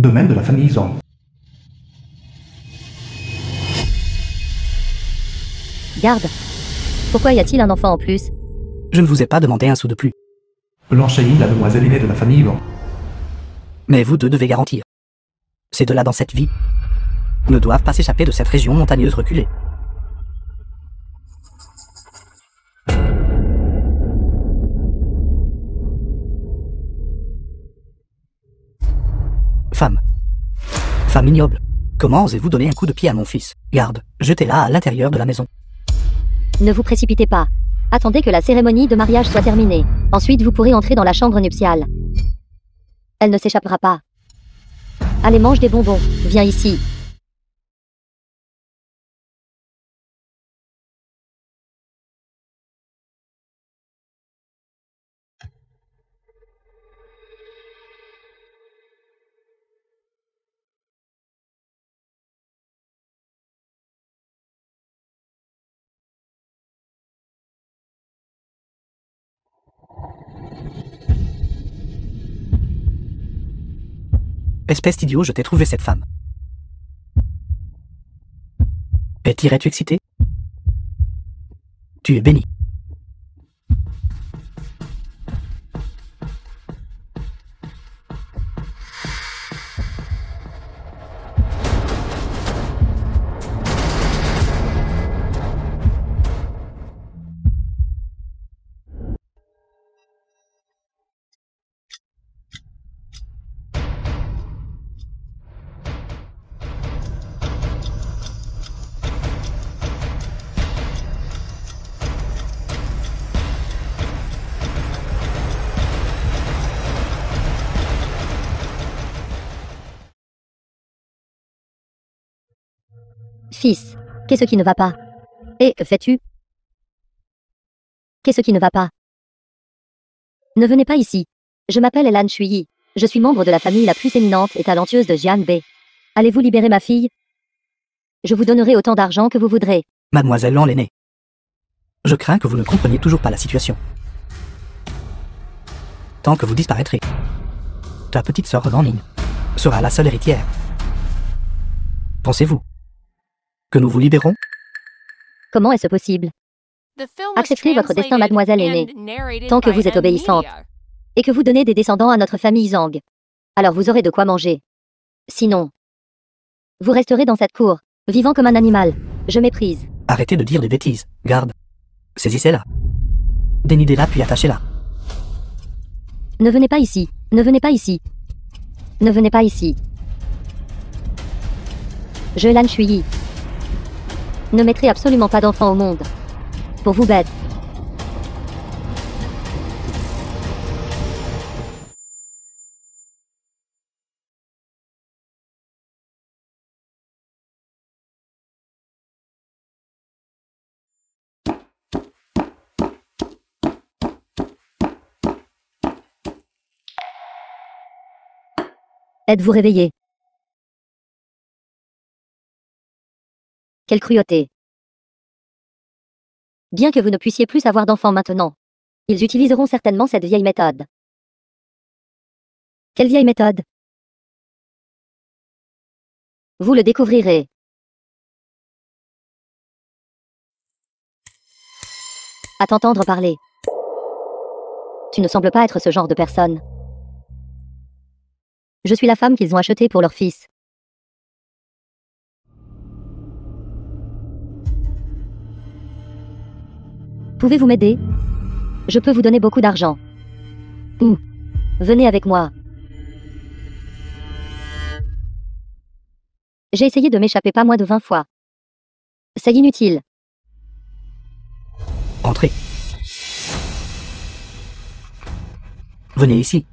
Domaine de la famille Zhang. Garde. Pourquoi y a-t-il un enfant en plus? Je ne vous ai pas demandé un sou de plus. Blanche Shayin, la demoiselle aînée de la famille Wang. Mais vous deux devez garantir. Ces deux-là dans cette vie ne doivent pas s'échapper de cette région montagneuse reculée. Femme. Femme ignoble. Comment osez-vous donner un coup de pied à mon fils? Garde, jetez-la à l'intérieur de la maison. Ne vous précipitez pas. Attendez que la cérémonie de mariage soit terminée. Ensuite vous pourrez entrer dans la chambre nuptiale. Elle ne s'échappera pas. Allez, mange des bonbons. Viens ici. Espèce d'idiot, je t'ai trouvé cette femme. Irais-tu excité? Tu es béni. Fils, qu'est-ce qui ne va pas? Et que fais-tu? Qu'est-ce qui ne va pas? Ne venez pas ici. Je m'appelle Lan Shuyi. Je suis membre de la famille la plus éminente et talentueuse de Jianbei. Allez-vous libérer ma fille? Je vous donnerai autant d'argent que vous voudrez. Mademoiselle Lan l'aînée. Je crains que vous ne compreniez toujours pas la situation. Tant que vous disparaîtrez, ta petite sœur Lan sera la seule héritière. Pensez-vous que nous vous libérons? Comment est-ce possible? Acceptez votre destin, mademoiselle aînée, tant que vous êtes obéissante, et que vous donnez des descendants à notre famille Zhang. Alors vous aurez de quoi manger. Sinon, vous resterez dans cette cour, vivant comme un animal. Je méprise. Arrêtez de dire des bêtises. Garde. Saisissez-la. Dénidez-la puis attachez-la. Ne venez pas ici. Ne venez pas ici. Ne venez pas ici. Je Lan Shuyi. Ne mettrai absolument pas d'enfant au monde. Pour vous bête. Êtes-vous réveillé? Quelle cruauté. Bien que vous ne puissiez plus avoir d'enfants maintenant, ils utiliseront certainement cette vieille méthode. Quelle vieille méthode? Vous le découvrirez. À t'entendre parler. Tu ne sembles pas être ce genre de personne. Je suis la femme qu'ils ont achetée pour leur fils. Pouvez-vous m'aider? Je peux vous donner beaucoup d'argent. Venez avec moi. J'ai essayé de m'échapper pas moins de 20 fois. C'est inutile. Entrez. Venez ici.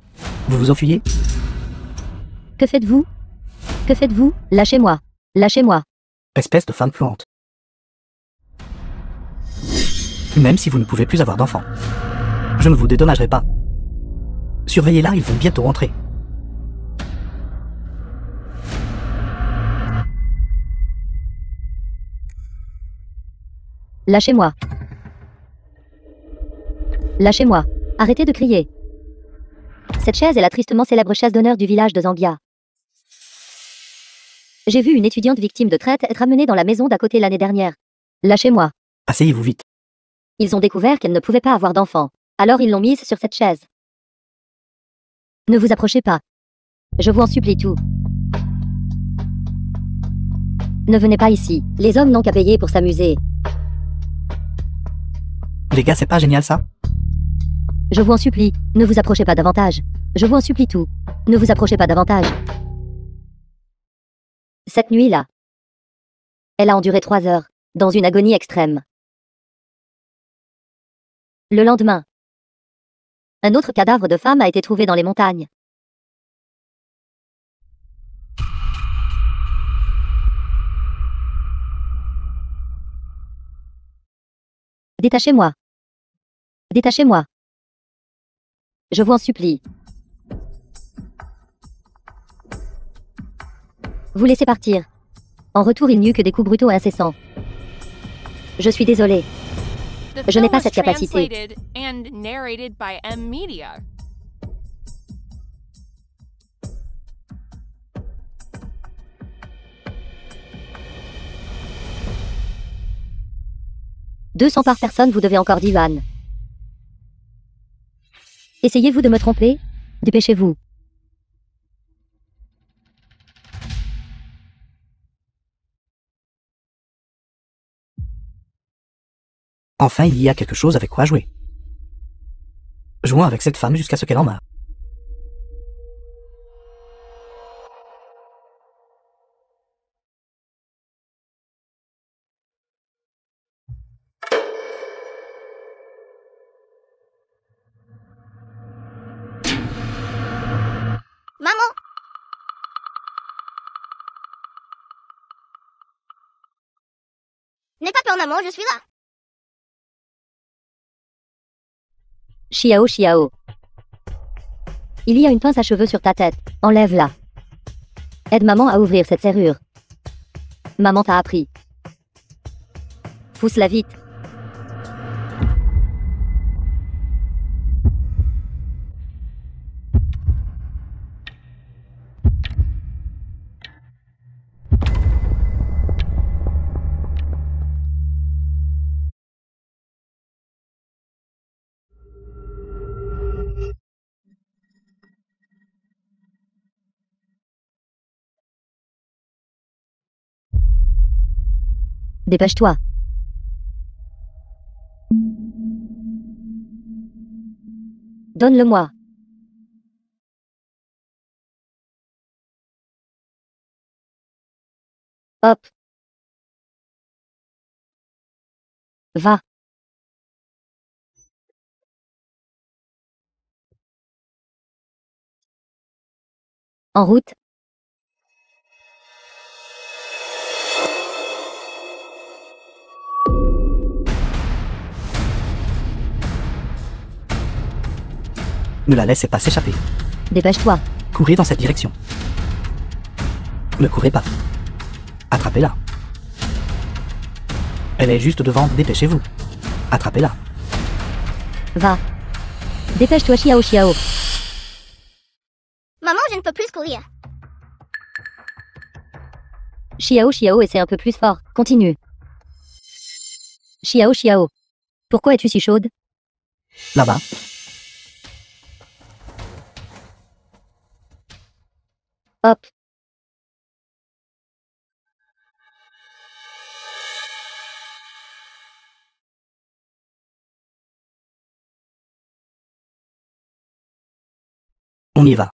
Vous vous enfuyez? Que faites-vous? Que faites-vous? Lâchez-moi. Lâchez-moi. Espèce de femme puante. Même si vous ne pouvez plus avoir d'enfants, je ne vous dédommagerai pas. Surveillez-la, ils vont bientôt rentrer. Lâchez-moi. Lâchez-moi. Arrêtez de crier. Cette chaise est la tristement célèbre chaise d'honneur du village de Zangia. J'ai vu une étudiante victime de traite être amenée dans la maison d'à côté l'année dernière. Lâchez-moi. Asseyez-vous vite. Ils ont découvert qu'elle ne pouvait pas avoir d'enfant. Alors ils l'ont mise sur cette chaise. Ne vous approchez pas. Je vous en supplie tout. Ne venez pas ici. Les hommes n'ont qu'à payer pour s'amuser. Les gars, c'est pas génial ça? Je vous en supplie, ne vous approchez pas davantage. Je vous en supplie tout. Ne vous approchez pas davantage. Cette nuit-là, elle a enduré 3 heures, dans une agonie extrême. Le lendemain, un autre cadavre de femme a été trouvé dans les montagnes. Détachez-moi. Détachez-moi. Je vous en supplie. Vous laissez partir. En retour, il n'y eut que des coups brutaux et incessants. Je suis désolé. Je n'ai pas cette capacité. « 200 par personne, vous devez encore d'Ivan. Essayez-vous de me tromper? Dépêchez-vous. Enfin, il y a quelque chose avec quoi jouer. Jouons avec cette femme jusqu'à ce qu'elle en meure. Maman! N'aie pas peur, maman, je suis là. Chiao, Chiao. Il y a une pince à cheveux sur ta tête. Enlève-la. Aide maman à ouvrir cette serrure. Maman t'a appris. Pousse-la vite. Dépêche-toi. Donne-le-moi. Hop. Va. En route. Ne la laissez pas s'échapper. Dépêche-toi. Courez dans cette direction. Ne courez pas. Attrapez-la. Elle est juste devant, dépêchez-vous. Attrapez-la. Va. Dépêche-toi, Chiao, Chiao. Maman, je ne peux plus courir. Chiao, Chiao, essaie un peu plus fort. Continue. Chiao, Chiao. Pourquoi es-tu si chaude? Là-bas. Hop. On y va.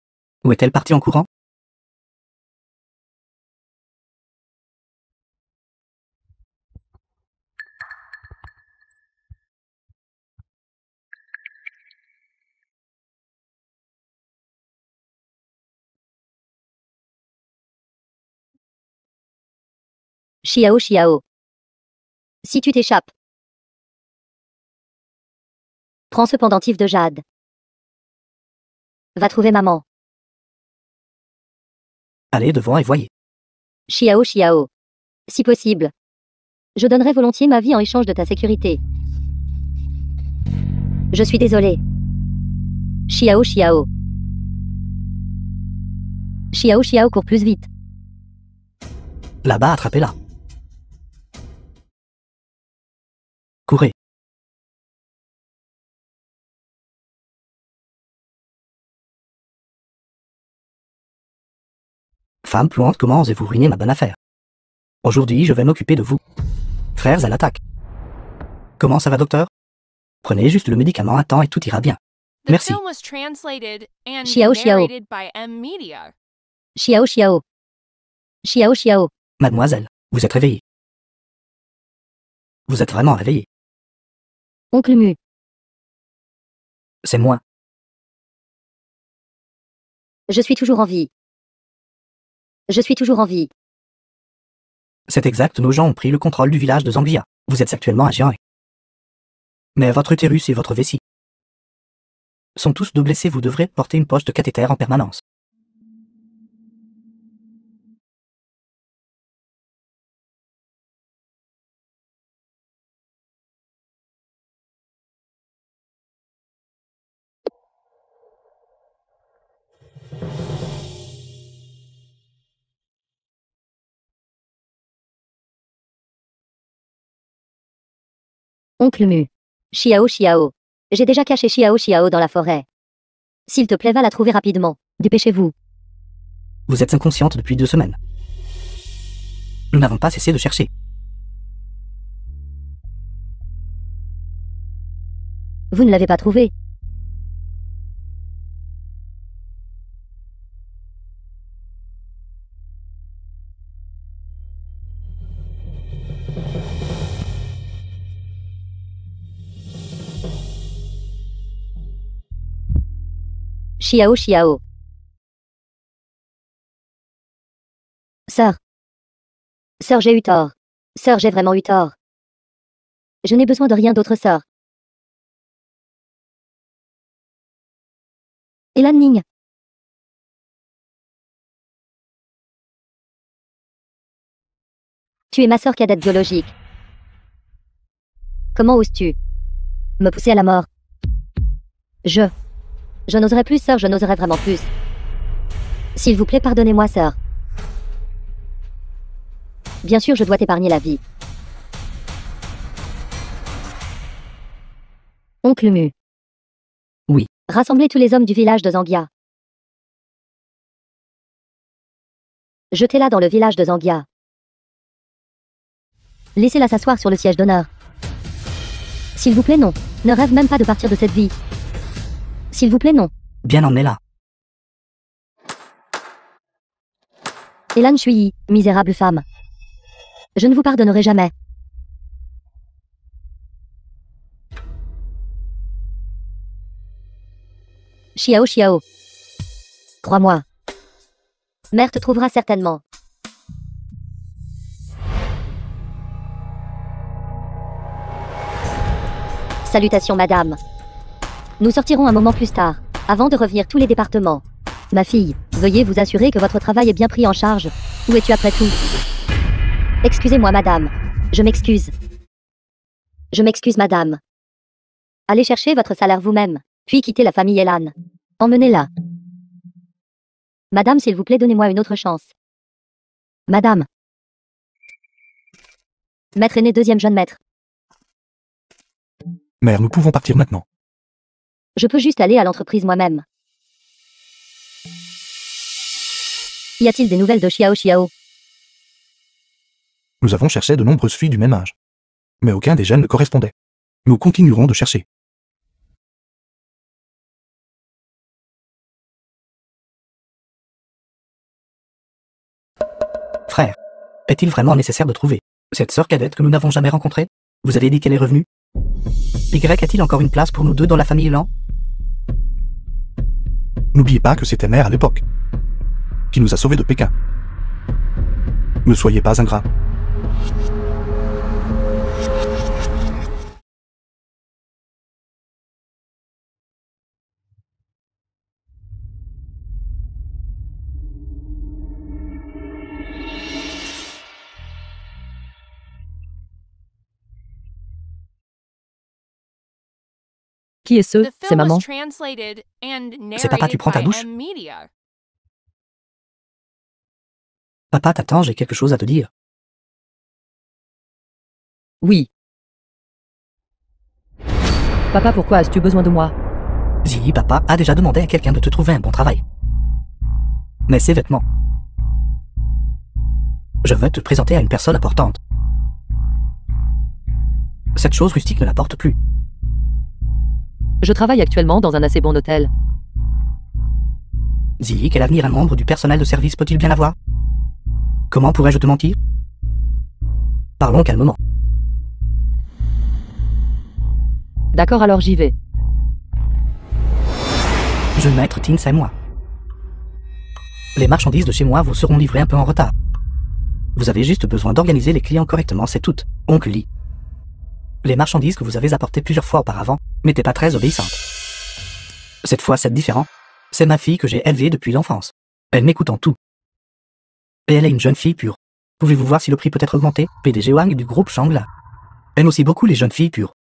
Où est-elle partie en courant? Chiao, Chiao. Si tu t'échappes, prends ce pendentif de jade. Va trouver maman. Allez devant et voyez. Chiao, Chiao. Si possible, je donnerais volontiers ma vie en échange de ta sécurité. Je suis désolé. Chiao, Chiao. Chiao, Chiao, cours plus vite. Là-bas, attrapez-la. Courez. Femme puante, comment osez-vous ruiner ma bonne affaire? Aujourd'hui, je vais m'occuper de vous. Frères à l'attaque. Comment ça va, docteur? Prenez juste le médicament à temps et tout ira bien. Merci. Xiao Xiao. Xiao Xiao. Xiao Xiao. Mademoiselle, vous êtes réveillée. Vous êtes vraiment réveillée. Oncle Mu. C'est moi. Je suis toujours en vie. Je suis toujours en vie. C'est exact, nos gens ont pris le contrôle du village de Zambia. Vous êtes actuellement à Jianghe. Mais votre utérus et votre vessie sont tous deux blessés, vous devrez porter une poche de cathéter en permanence. Oncle Mu. Xiao Xiao. J'ai déjà caché Xiao Xiao dans la forêt. S'il te plaît, va la trouver rapidement. Dépêchez-vous. Vous êtes inconsciente depuis 2 semaines. Nous n'avons pas cessé de chercher. Vous ne l'avez pas trouvé. Xiao Xiao. Sœur. Sœur, j'ai eu tort. Sœur, j'ai vraiment eu tort. Je n'ai besoin de rien d'autre, sœur. Elan Ning. Tu es ma sœur cadette biologique. Comment oses-tu me pousser à la mort? Je n'oserais plus, sœur, je n'oserais vraiment plus. S'il vous plaît, pardonnez-moi, sœur. Bien sûr, je dois t'épargner la vie. Oncle Mu. Oui. Rassemblez tous les hommes du village de Zangia. Jetez-la dans le village de Zangia. Laissez-la s'asseoir sur le siège d'honneur. S'il vous plaît, non. Ne rêve même pas de partir de cette vie. S'il vous plaît, non. Bien, emmenez-la. Elan Shui, misérable femme. Je ne vous pardonnerai jamais. Xiao Xiao. Crois-moi. Mère te trouvera certainement. Salutations, madame. Nous sortirons un moment plus tard, avant de revenir tous les départements. Ma fille, veuillez vous assurer que votre travail est bien pris en charge. Où es-tu après tout? Excusez-moi, madame. Je m'excuse. Je m'excuse, madame. Allez chercher votre salaire vous-même, puis quittez la famille Elan. Emmenez-la. Madame, s'il vous plaît, donnez-moi une autre chance. Madame. Maître aîné, deuxième jeune maître. Mère, nous pouvons partir maintenant. Je peux juste aller à l'entreprise moi-même. Y a-t-il des nouvelles de Xiao Xiao? Nous avons cherché de nombreuses filles du même âge. Mais aucun des jeunes ne correspondait. Nous continuerons de chercher. Frère, est-il vraiment nécessaire de trouver cette sœur cadette que nous n'avons jamais rencontrée? Vous avez dit qu'elle est revenue? Y a-t-il encore une place pour nous deux dans la famille Lan? N'oubliez pas que c'était Mère à l'époque, qui nous a sauvés de Pékin. Ne soyez pas ingrat. Qui est ce? C'est maman. C'est papa, tu prends ta douche? Papa t'attend, j'ai quelque chose à te dire. Oui. Papa, pourquoi as-tu besoin de moi? Zilly, papa a déjà demandé à quelqu'un de te trouver un bon travail. Mais ses vêtements. Je veux te présenter à une personne importante. Cette chose rustique ne la porte plus. Je travaille actuellement dans un assez bon hôtel. Zilly, quel avenir un membre du personnel de service peut-il bien avoir? Comment pourrais-je te mentir? Parlons calmement. D'accord, alors j'y vais. Jeune maître Tins et moi. Les marchandises de chez moi vous seront livrées un peu en retard. Vous avez juste besoin d'organiser les clients correctement, c'est tout. Oncle Lee. Les marchandises que vous avez apportées plusieurs fois auparavant n'étaient pas très obéissantes. Cette fois, c'est différent. C'est ma fille que j'ai élevée depuis l'enfance. Elle m'écoute en tout. Et elle est une jeune fille pure. Pouvez-vous voir si le prix peut être augmenté? PDG Wang du groupe Shangla aime aussi beaucoup les jeunes filles pures.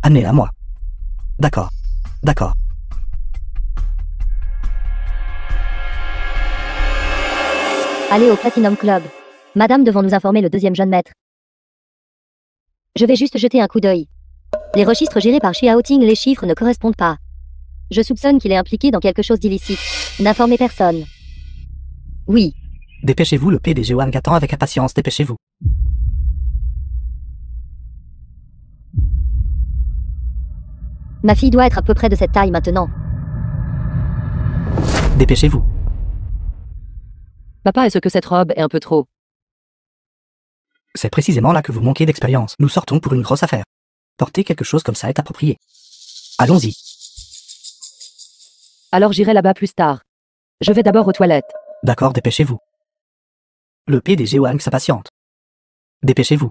Amenez-la à moi. D'accord. D'accord. Allez au Platinum Club. Madame devant nous informer le deuxième jeune maître. Je vais juste jeter un coup d'œil. Les registres gérés par Xiaoting, les chiffres ne correspondent pas. Je soupçonne qu'il est impliqué dans quelque chose d'illicite. N'informez personne. Oui. Dépêchez-vous, le PDG Wang attend avec impatience, dépêchez-vous. Ma fille doit être à peu près de cette taille maintenant. Dépêchez-vous. Papa, est-ce que cette robe est un peu trop? C'est précisément là que vous manquez d'expérience. Nous sortons pour une grosse affaire. Porter quelque chose comme ça est approprié. Allons-y. Alors j'irai là-bas plus tard. Je vais d'abord aux toilettes. D'accord, dépêchez-vous. Le PDG Wang s'impatiente. Dépêchez-vous.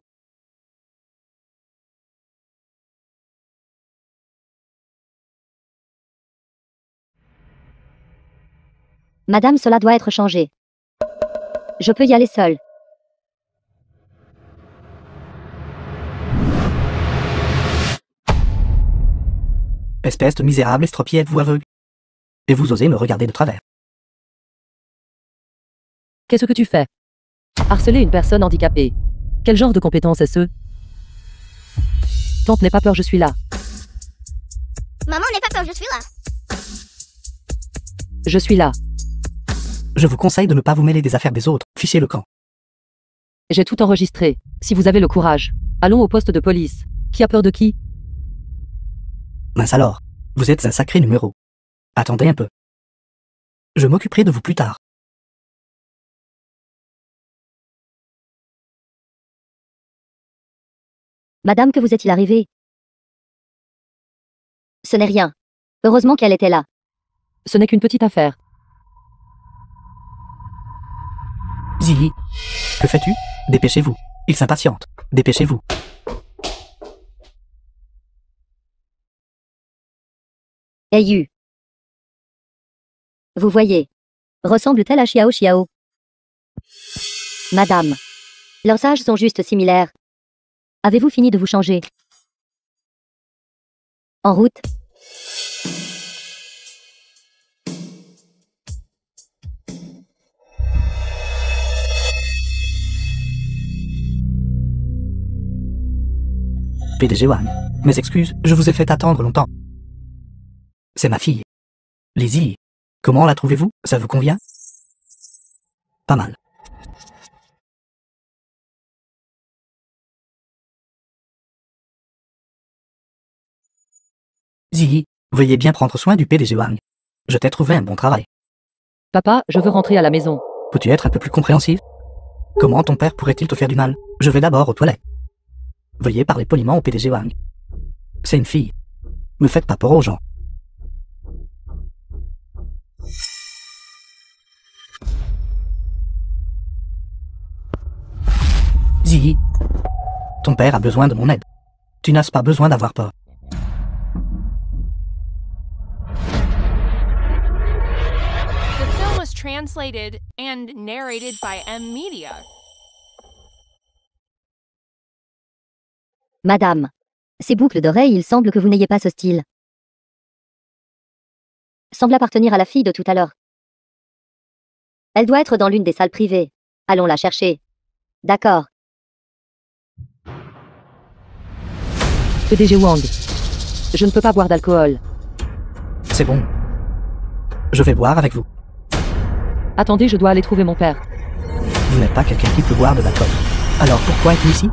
Madame, cela doit être changé. Je peux y aller seule. Espèce de misérable estropié, êtes-vous aveugle? Et vous osez me regarder de travers? Qu'est-ce que tu fais? Harceler une personne handicapée. Quel genre de compétence est-ce? Tante, n'aie pas peur, je suis là. Maman, n'aie pas peur, je suis là. Je suis là. Je vous conseille de ne pas vous mêler des affaires des autres. Fichez le camp. J'ai tout enregistré. Si vous avez le courage. Allons au poste de police. Qui a peur de qui? Mince alors. Vous êtes un sacré numéro. Attendez un peu. Je m'occuperai de vous plus tard. Madame, que vous est-il arrivé? Ce n'est rien. Heureusement qu'elle était là. Ce n'est qu'une petite affaire. Zilly. Que fais-tu? Dépêchez-vous. Il s'impatiente. Dépêchez-vous. Hey. Vous voyez. Ressemble-t-elle à Xiao Xiao? Madame. Leurs âges sont juste similaires. Avez-vous fini de vous changer? En route. PDG Wang. Mes excuses, je vous ai fait attendre longtemps. C'est ma fille. Lizzie. Comment la trouvez-vous? Ça vous convient? Pas mal. Zilly, veuillez bien prendre soin du PDG Wang. Je t'ai trouvé un bon travail. Papa, je veux rentrer à la maison. Peux-tu être un peu plus compréhensif? Comment ton père pourrait-il te faire du mal? Je vais d'abord aux toilettes. Veuillez parler poliment au PDG Wang. C'est une fille. Me faites pas peur aux gens. Zilly, ton père a besoin de mon aide. Tu n'as pas besoin d'avoir peur. The film was translated and narrated by M Media. Madame. Ces boucles d'oreilles, il semble que vous n'ayez pas ce style. Semble appartenir à la fille de tout à l'heure. Elle doit être dans l'une des salles privées. Allons la chercher. D'accord. PDG Wang. Je ne peux pas boire d'alcool. C'est bon. Je vais boire avec vous. Attendez, je dois aller trouver mon père. Vous n'êtes pas quelqu'un qui peut boire de l'alcool. Alors pourquoi êtes-vous ici?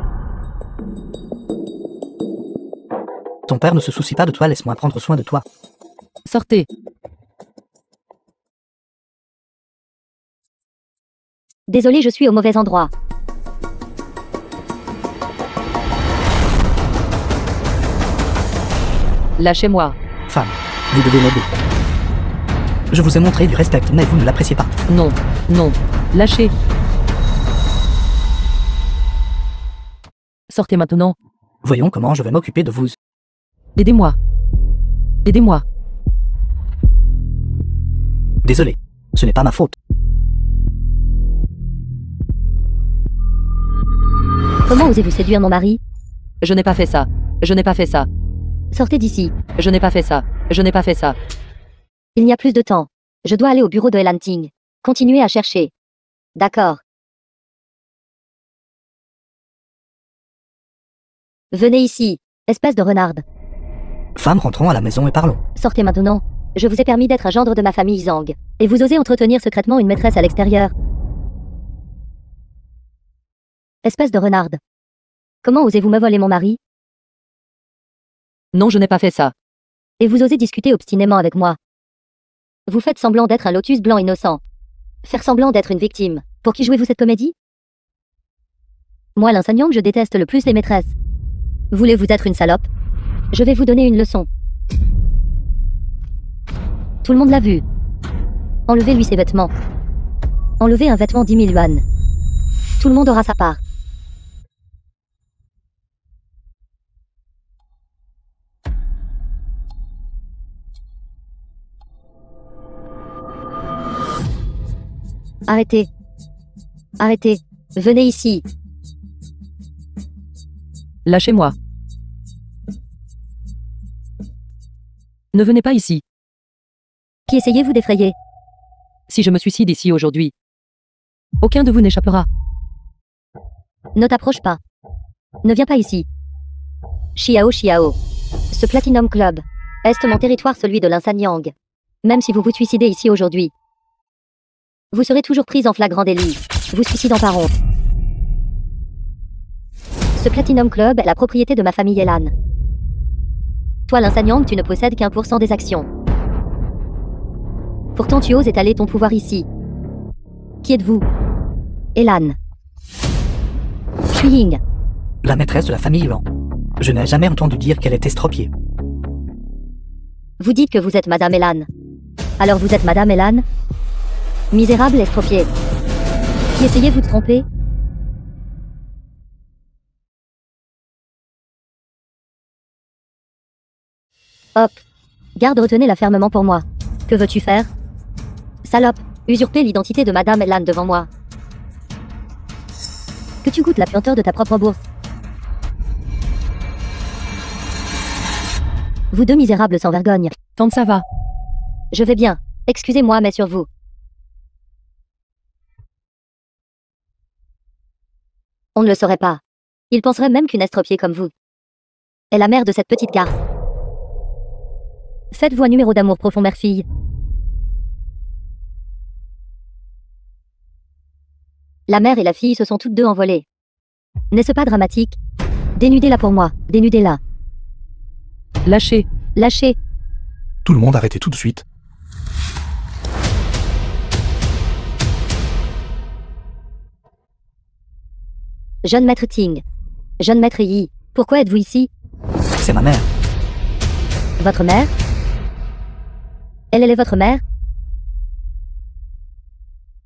Ton père ne se soucie pas de toi, laisse-moi prendre soin de toi. Sortez. Désolé, je suis au mauvais endroit. Lâchez-moi. Femme, vous devez m'aider. Je vous ai montré du respect, mais vous ne l'appréciez pas. Non, non. Lâchez. Sortez maintenant. Voyons comment je vais m'occuper de vous. Aidez-moi. Aidez-moi. Désolé, ce n'est pas ma faute. Comment osez-vous séduire mon mari? Je n'ai pas fait ça. Je n'ai pas fait ça. Sortez d'ici. Je n'ai pas fait ça. Je n'ai pas fait ça. Il n'y a plus de temps. Je dois aller au bureau de Elanting. Continuez à chercher. D'accord. Venez ici, espèce de renarde. Femme, rentrons à la maison et parlons. Sortez maintenant. Je vous ai permis d'être un gendre de ma famille Zhang. Et vous osez entretenir secrètement une maîtresse à l'extérieur. Espèce de renarde. Comment osez-vous me voler mon mari? Non, je n'ai pas fait ça. Et vous osez discuter obstinément avec moi. Vous faites semblant d'être un lotus blanc innocent. Faire semblant d'être une victime. Pour qui jouez-vous cette comédie? Moi, l'enseignante, je déteste le plus les maîtresses. Voulez-vous être une salope? Je vais vous donner une leçon. Tout le monde l'a vu. Enlevez-lui ses vêtements. Enlevez un vêtement 10 000 yuan. Tout le monde aura sa part. Arrêtez. Arrêtez. Venez ici. Lâchez-moi. Ne venez pas ici. Qui essayez-vous d'effrayer? Si je me suicide ici aujourd'hui, aucun de vous n'échappera. Ne t'approche pas. Ne viens pas ici. Xiao Xiao. Ce Platinum Club est mon territoire, celui de l'Insanyang. Même si vous vous suicidez ici aujourd'hui, vous serez toujours prise en flagrant délit, vous suicidant par honte. Ce Platinum Club est la propriété de ma famille Elan. Toi, l'Insanyang, tu ne possèdes qu'1% des actions. Pourtant, tu oses étaler ton pouvoir ici. Qui êtes-vous? Elan. Shuying. La maîtresse de la famille Yuan. Je n'ai jamais entendu dire qu'elle est estropiée. Vous dites que vous êtes Madame Elan. Alors vous êtes Madame Elan? Misérable estropié. Qui essayez-vous de tromper? Hop. Garde, retenez-la fermement pour moi. Que veux-tu faire? Salope, usurper l'identité de Madame Elan devant moi. Que tu goûtes la puanteur de ta propre bourse. Vous deux misérables sans vergogne. Tant que ça va. Je vais bien. Excusez-moi, mais sur vous. On ne le saurait pas. Il penserait même qu'une estropiée comme vous est la mère de cette petite garce. Faites-vous un numéro d'amour profond mère-fille. La mère et la fille se sont toutes deux envolées. N'est-ce pas dramatique? Dénudez-la pour moi, dénudez-la. Lâchez. Lâchez. Tout le monde arrêtez tout de suite. Jeune maître Ting. Jeune maître Yi. Pourquoi êtes-vous ici? C'est ma mère. Votre mère? Elle est votre mère?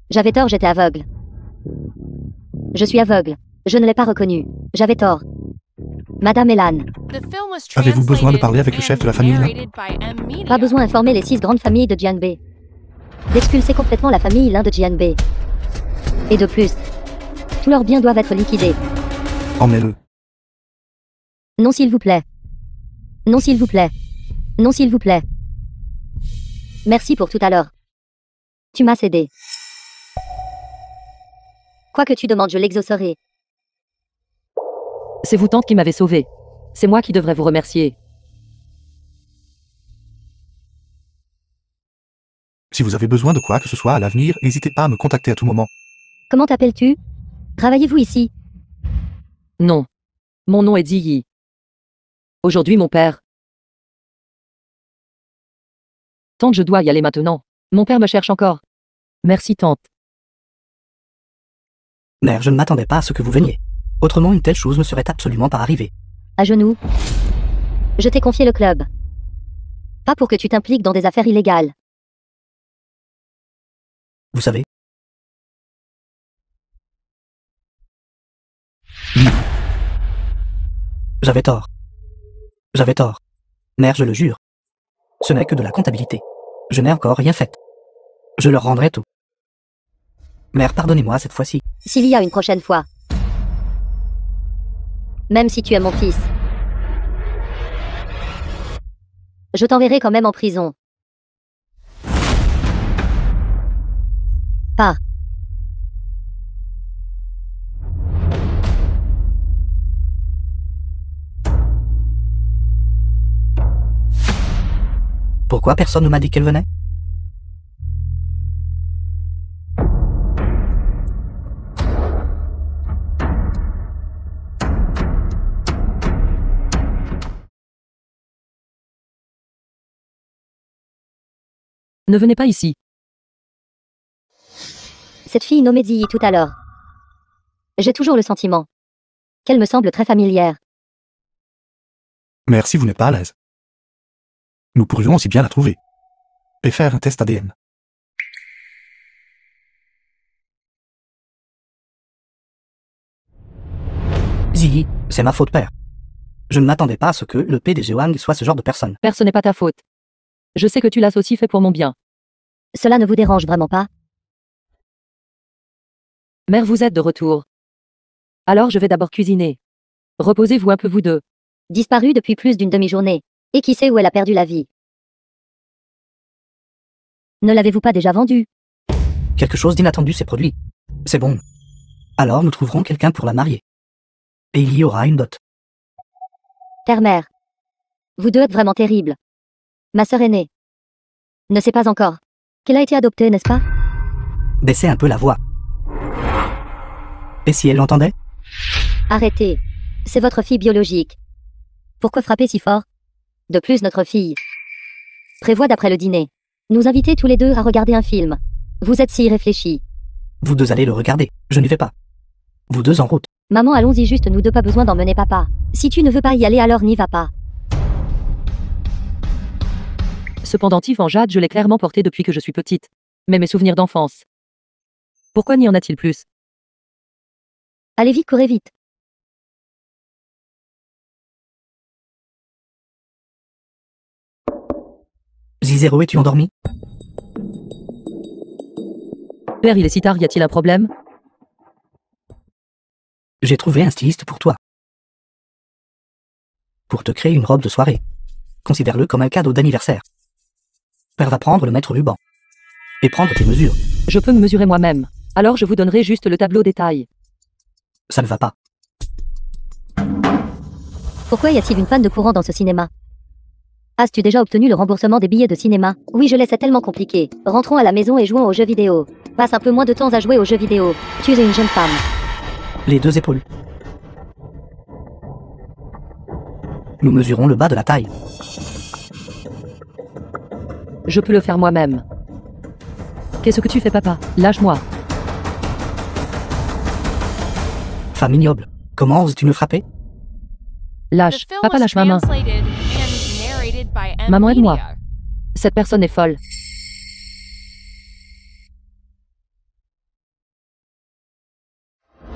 J'avais tort, j'étais aveugle. Je suis aveugle. Je ne l'ai pas reconnue. J'avais tort. Madame Elan. Avez-vous besoin de parler avec le chef de la famille là? Pas besoin d'informer les 6 grandes familles de Jianbei. D'expulser complètement la famille Lin de Jianbei. Et de plus, tous leurs biens doivent être liquidés. Emmenez-le. Non s'il vous plaît. Non s'il vous plaît. Non s'il vous plaît. Merci pour tout à l'heure. Tu m'as cédé. Quoi que tu demandes, je l'exaucerai. C'est vous tante qui m'avez sauvé. C'est moi qui devrais vous remercier. Si vous avez besoin de quoi que ce soit à l'avenir, n'hésitez pas à me contacter à tout moment. Comment t'appelles-tu? Travaillez-vous ici? Non. Mon nom est Ziyi. Aujourd'hui mon père. Tante, je dois y aller maintenant. Mon père me cherche encore. Merci tante. Mère, je ne m'attendais pas à ce que vous veniez. Autrement, une telle chose ne serait absolument pas arrivée. À genoux. Je t'ai confié le club. Pas pour que tu t'impliques dans des affaires illégales. Vous savez. J'avais tort. J'avais tort. Mère, je le jure. Ce n'est que de la comptabilité. Je n'ai encore rien fait. Je leur rendrai tout. Mère, pardonnez-moi cette fois-ci. S'il y a une prochaine fois. Même si tu es mon fils. Je t'enverrai quand même en prison. Pas. Pourquoi personne ne m'a dit qu'elle venait? Ne venez pas ici. Cette fille nommée Ziyi tout à l'heure. J'ai toujours le sentiment qu'elle me semble très familière. Mère, si vous n'êtes pas à l'aise, nous pourrions aussi bien la trouver. Et faire un test ADN. Ziyi, c'est ma faute, père. Je ne m'attendais pas à ce que le PDG Wang soit ce genre de personne. Père, ce n'est pas ta faute. Je sais que tu l'as aussi fait pour mon bien. Cela ne vous dérange vraiment pas? Mère, vous êtes de retour. Alors je vais d'abord cuisiner. Reposez-vous un peu vous deux. Disparue depuis plus d'une demi-journée. Et qui sait où elle a perdu la vie? Ne l'avez-vous pas déjà vendue? Quelque chose d'inattendu s'est produit. C'est bon. Alors nous trouverons quelqu'un pour la marier. Et il y aura une dot. Père-mère. Vous deux êtes vraiment terribles. Ma sœur aînée ne sait pas encore qu'elle a été adoptée, n'est-ce pas? Baissez un peu la voix. Et si elle l'entendait? Arrêtez. C'est votre fille biologique. Pourquoi frapper si fort? De plus, notre fille prévoit d'après le dîner nous inviter tous les deux à regarder un film. Vous êtes si réfléchis. Vous deux allez le regarder. Je n'y vais pas. Vous deux en route. Maman, allons-y juste nous deux, pas besoin d'emmener papa. Si tu ne veux pas y aller, alors n'y va pas. Ce pendentif en jade, je l'ai clairement porté depuis que je suis petite. Mais mes souvenirs d'enfance. Pourquoi n'y en a-t-il plus? Allez vite, courez vite. Zizero, es-tu endormi? Père, il est si tard, y a-t-il un problème? J'ai trouvé un styliste pour toi. Pour te créer une robe de soirée. Considère-le comme un cadeau d'anniversaire. Père va prendre le mètre ruban. Et prendre tes mesures. Je peux me mesurer moi-même. Alors je vous donnerai juste le tableau des tailles. Ça ne va pas. Pourquoi y a-t-il une panne de courant dans ce cinéma? As-tu déjà obtenu le remboursement des billets de cinéma? Oui, je l'ai, c'est tellement compliqué. Rentrons à la maison et jouons aux jeux vidéo. Passe un peu moins de temps à jouer aux jeux vidéo. Tu es une jeune femme. Les deux épaules. Nous mesurons le bas de la taille. Je peux le faire moi-même. Qu'est-ce que tu fais, papa? Lâche-moi. Femme ignoble. Comment oses-tu me frapper? Lâche. Papa, lâche ma main. Maman, aide-moi. Cette personne est folle.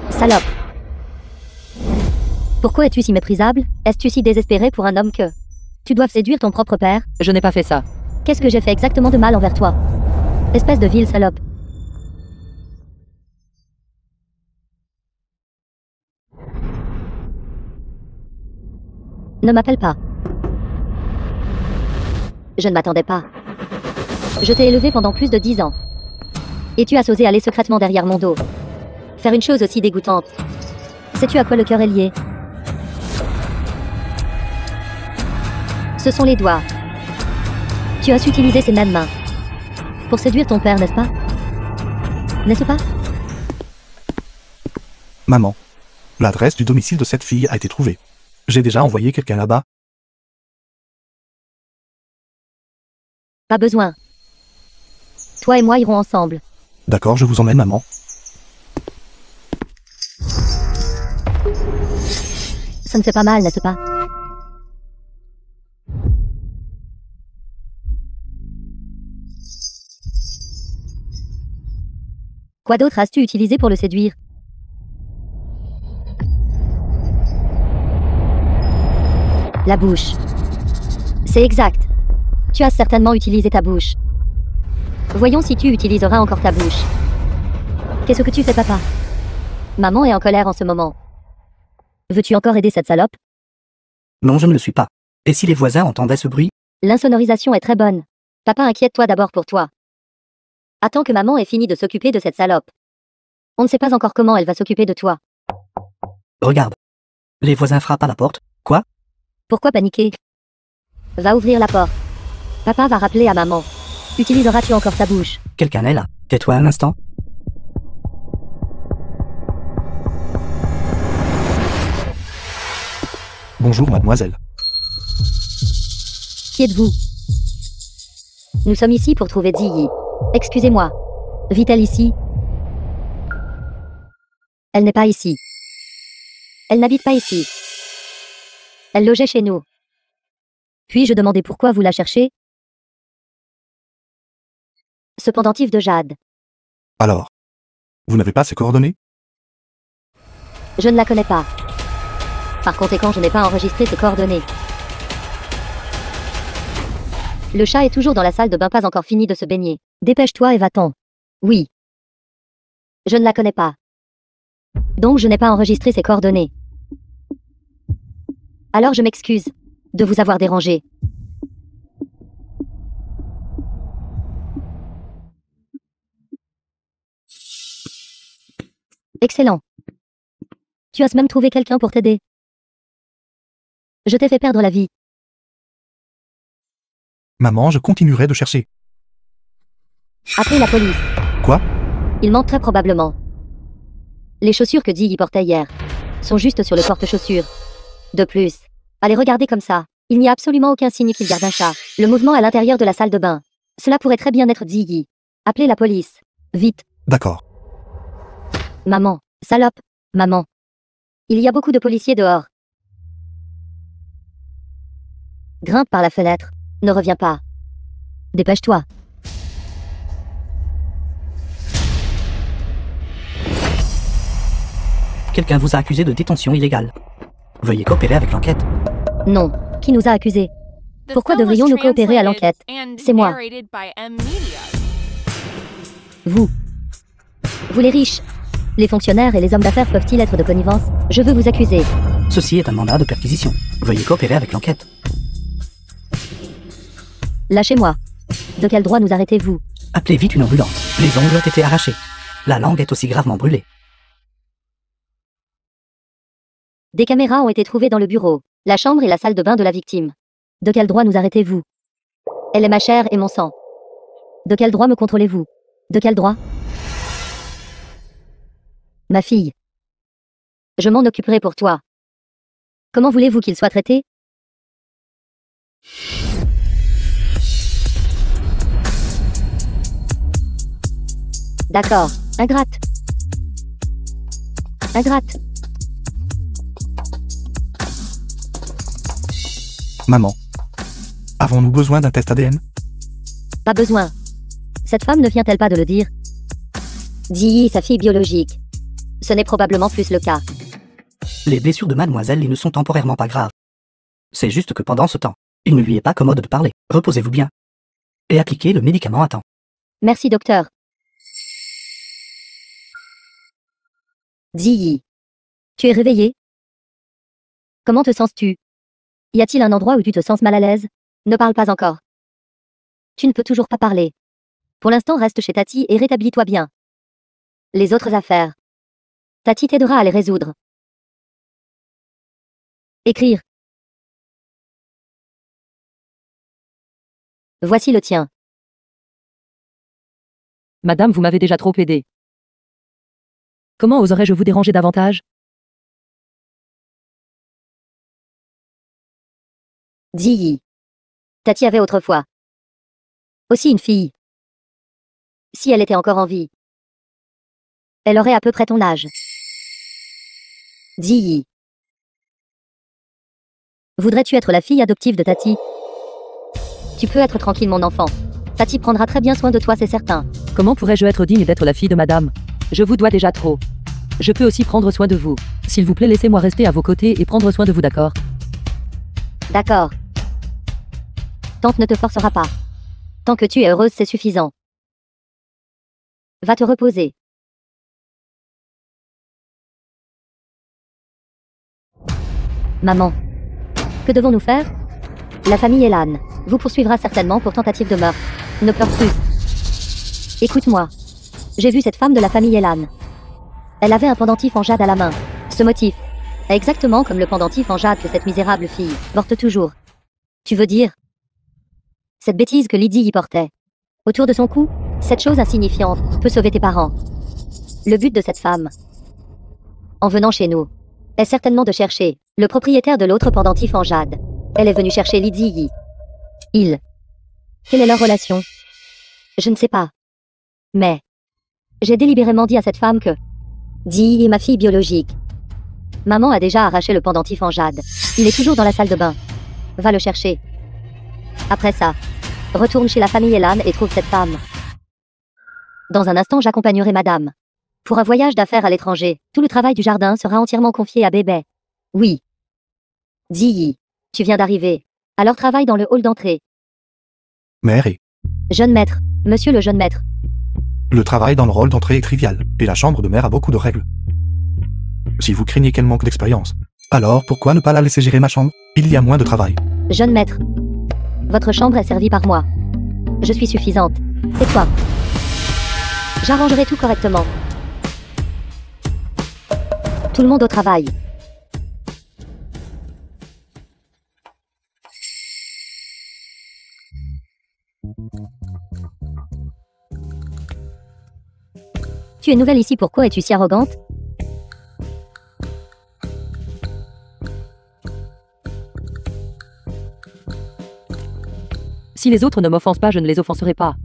Salope. Pourquoi es-tu si méprisable? Es-tu si désespéré pour un homme que tu doives séduire ton propre père? Je n'ai pas fait ça. Qu'est-ce que j'ai fait exactement de mal envers toi? Espèce de vile salope. Ne m'appelle pas. Je ne m'attendais pas. Je t'ai élevé pendant plus de 10 ans. Et tu as osé aller secrètement derrière mon dos Faire une chose aussi dégoûtante. Sais-tu à quoi le cœur est lié? Ce sont les doigts. Tu as su utiliser ces mêmes mains pour séduire ton père, n'est-ce pas? N'est-ce pas? Maman. L'adresse du domicile de cette fille a été trouvée. J'ai déjà envoyé quelqu'un là-bas. Pas besoin. Toi et moi irons ensemble. D'accord, je vous emmène, maman. Ça ne fait pas mal, n'est-ce pas? Quoi d'autre as-tu utilisé pour le séduire? La bouche. C'est exact. Tu as certainement utilisé ta bouche. Voyons si tu utiliseras encore ta bouche. Qu'est-ce que tu fais, papa? Maman est en colère en ce moment. Veux-tu encore aider cette salope? Non, je ne le suis pas. Et si les voisins entendaient ce bruit? L'insonorisation est très bonne. Papa, inquiète-toi d'abord pour toi. Attends que maman ait fini de s'occuper de cette salope. On ne sait pas encore comment elle va s'occuper de toi. Regarde. Les voisins frappent à la porte. Quoi? Pourquoi paniquer? Va ouvrir la porte. Papa va rappeler à maman. Utiliseras-tu encore ta bouche? Quelqu'un est là. Tais-toi un instant. Bonjour, mademoiselle. Qui êtes-vous? Nous sommes ici pour trouver Ziggy. Excusez-moi. Vit-elle ici? Elle n'est pas ici. Elle n'habite pas ici. Elle logeait chez nous. Puis-je demander pourquoi vous la cherchez? Ce pendentif de jade. Alors, vous n'avez pas ses coordonnées? Je ne la connais pas. Par conséquent, je n'ai pas enregistré ses coordonnées. Le chat est toujours dans la salle de bain, pas encore fini de se baigner. Dépêche-toi et va-t'en. Oui. Je ne la connais pas. Donc je n'ai pas enregistré ses coordonnées. Alors je m'excuse de vous avoir dérangé. Excellent. Tu as même trouvé quelqu'un pour t'aider. Je t'ai fait perdre la vie. Maman, je continuerai de chercher. Appelez la police. Quoi? Il manque très probablement. Les chaussures que Ziggy portait hier sont juste sur le porte-chaussures. De plus, allez regarder comme ça. Il n'y a absolument aucun signe qu'il garde un chat. Le mouvement à l'intérieur de la salle de bain. Cela pourrait très bien être Ziggy. Appelez la police. Vite. D'accord. Maman. Salope. Maman. Il y a beaucoup de policiers dehors. Grimpe par la fenêtre. Ne reviens pas. Dépêche-toi. Quelqu'un vous a accusé de détention illégale. Veuillez coopérer avec l'enquête. Non. Qui nous a accusés? Pourquoi devrions-nous coopérer à l'enquête? C'est moi. Vous. Vous les riches. Les fonctionnaires et les hommes d'affaires peuvent-ils être de connivence? Je veux vous accuser. Ceci est un mandat de perquisition. Veuillez coopérer avec l'enquête. Lâchez-moi. De quel droit nous arrêtez-vous? Appelez vite une ambulance. Les ongles ont été arrachés. La langue est aussi gravement brûlée. Des caméras ont été trouvées dans le bureau, la chambre et la salle de bain de la victime. De quel droit nous arrêtez-vous? Elle est ma chair et mon sang. De quel droit me contrôlez-vous? De quel droit? Ma fille. Je m'en occuperai pour toi. Comment voulez-vous qu'il soit traité? D'accord. Ingrate. Ingrate. Maman. Avons-nous besoin d'un test ADN? Pas besoin. Cette femme ne vient-elle pas de le dire? Dis, sa fille biologique. Ce n'est probablement plus le cas. Les blessures de mademoiselle Lee ne sont temporairement pas graves. C'est juste que pendant ce temps, il ne lui est pas commode de parler. Reposez-vous bien. Et appliquez le médicament à temps. Merci, docteur. Ziggy. Tu es réveillé? Comment te sens-tu? Y a-t-il un endroit où tu te sens mal à l'aise? Ne parle pas encore. Tu ne peux toujours pas parler. Pour l'instant, reste chez Tati et rétablis-toi bien. Les autres affaires. Tati t'aidera à les résoudre. Écrire. Voici le tien. Madame, vous m'avez déjà trop aidé. Comment oserais-je vous déranger davantage? Dis. Tati avait autrefois aussi une fille. Si elle était encore en vie, elle aurait à peu près ton âge. Dis. Voudrais-tu être la fille adoptive de Tati? Tu peux être tranquille, mon enfant. Tati prendra très bien soin de toi, c'est certain. Comment pourrais-je être digne d'être la fille de madame? Je vous dois déjà trop. Je peux aussi prendre soin de vous. S'il vous plaît, laissez-moi rester à vos côtés et prendre soin de vous, d'accord? D'accord. Tante ne te forcera pas. Tant que tu es heureuse, c'est suffisant. Va te reposer. Maman. Que devons-nous faire? La famille Elan vous poursuivra certainement pour tentative de meurtre. Ne pleure plus. Écoute-moi. J'ai vu cette femme de la famille Elan. Elle avait un pendentif en jade à la main. Ce motif est exactement comme le pendentif en jade que cette misérable fille porte toujours. Tu veux dire? Cette bêtise que Lydie y portait. Autour de son cou, cette chose insignifiante peut sauver tes parents. Le but de cette femme, en venant chez nous, est certainement de chercher le propriétaire de l'autre pendentif en jade. Elle est venue chercher Lydie. Quelle est leur relation? Je ne sais pas. Mais j'ai délibérément dit à cette femme que Dee est ma fille biologique. Maman a déjà arraché le pendentif en jade. Il est toujours dans la salle de bain. Va le chercher. Après ça, retourne chez la famille Elan et trouve cette femme. Dans un instant, j'accompagnerai madame. Pour un voyage d'affaires à l'étranger, tout le travail du jardin sera entièrement confié à bébé. Oui. Dee, tu viens d'arriver. Alors travaille dans le hall d'entrée. Mère et... Jeune maître, monsieur le jeune maître. Le travail dans le rôle d'entrée est trivial, et la chambre de mère a beaucoup de règles. Si vous craignez qu'elle manque d'expérience, alors pourquoi ne pas la laisser gérer ma chambre? Il y a moins de travail. Jeune maître. Votre chambre est servie par moi. Je suis suffisante. Et toi? J'arrangerai tout correctement. Tout le monde au travail. Tu es nouvelle ici, pourquoi es-tu si arrogante? Si les autres ne m'offensent pas, je ne les offenserai pas.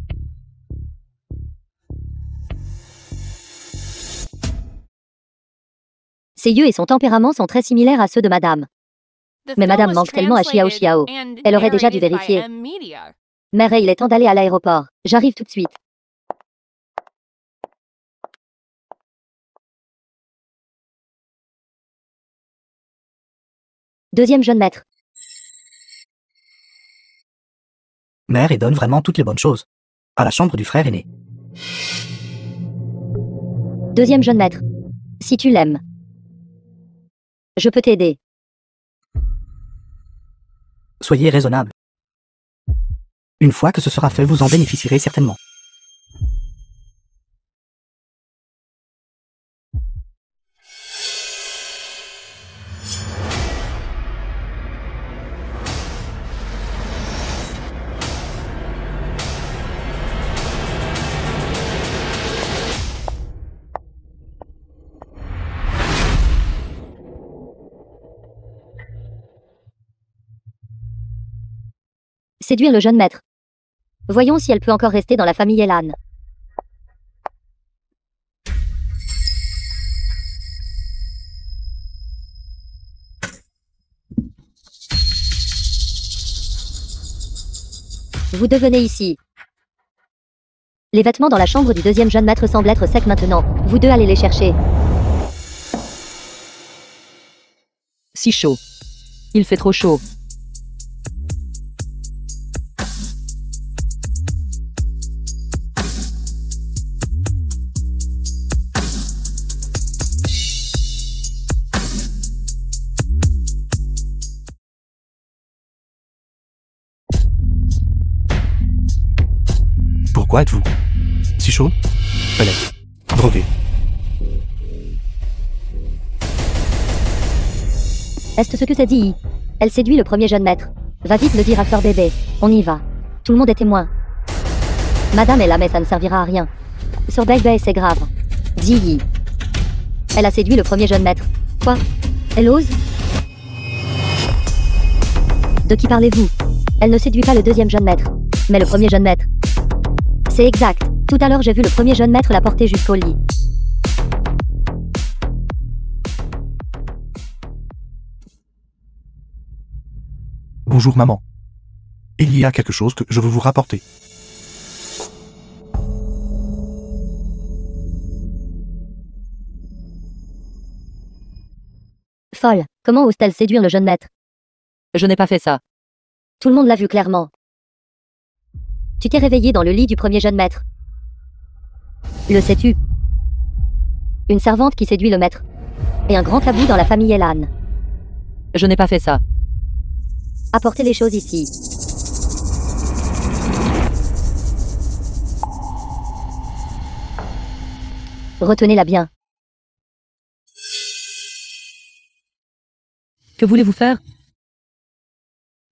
Ses yeux et son tempérament sont très similaires à ceux de madame. Mais madame manque tellement à Xiao Xiao. Elle aurait déjà dû vérifier. Mère, il est temps d'aller à l'aéroport. J'arrive tout de suite. Deuxième jeune maître. Mère et donne vraiment toutes les bonnes choses. À la chambre du frère aîné. Deuxième jeune maître. Si tu l'aimes, je peux t'aider. Soyez raisonnable. Une fois que ce sera fait, vous en bénéficierez certainement. Séduire le jeune maître. Voyons si elle peut encore rester dans la famille Elan. Vous devenez ici. Les vêtements dans la chambre du deuxième jeune maître semblent être secs maintenant. Vous deux allez les chercher. Si chaud. Il fait trop chaud. Pourquoi êtes-vous si chaude? Elle est droguée. Est-ce ce que c'est dit? Elle séduit le premier jeune maître. Va vite le dire à Sœur Bébé. On y va. Tout le monde est témoin. Madame est là mais ça ne servira à rien. Sœur Bébé c'est grave. Dis. Elle a séduit le premier jeune maître. Quoi? Elle ose? De qui parlez-vous? Elle ne séduit pas le deuxième jeune maître, mais le premier jeune maître. C'est exact. Tout à l'heure j'ai vu le premier jeune maître la porter jusqu'au lit. Bonjour maman. Il y a quelque chose que je veux vous rapporter. Folle. Comment ose-t-elle séduire le jeune maître? Je n'ai pas fait ça. Tout le monde l'a vu clairement. Tu t'es réveillé dans le lit du premier jeune maître. Le sais-tu? Une servante qui séduit le maître. Et un grand tabou dans la famille Elan. Je n'ai pas fait ça. Apportez les choses ici. Retenez-la bien. Que voulez-vous faire?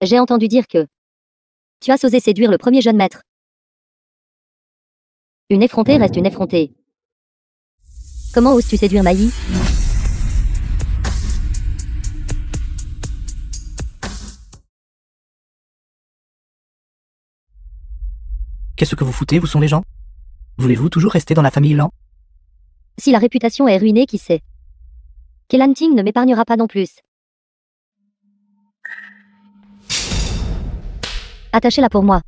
J'ai entendu dire que tu as osé séduire le premier jeune maître. Une effrontée reste une effrontée. Comment oses-tu séduire Maï? Qu'est-ce que vous foutez, vous sont les gens? Voulez-vous toujours rester dans la famille Lan? Si la réputation est ruinée, qui sait? Kelan Ting ne m'épargnera pas non plus. Attachez-la pour moi.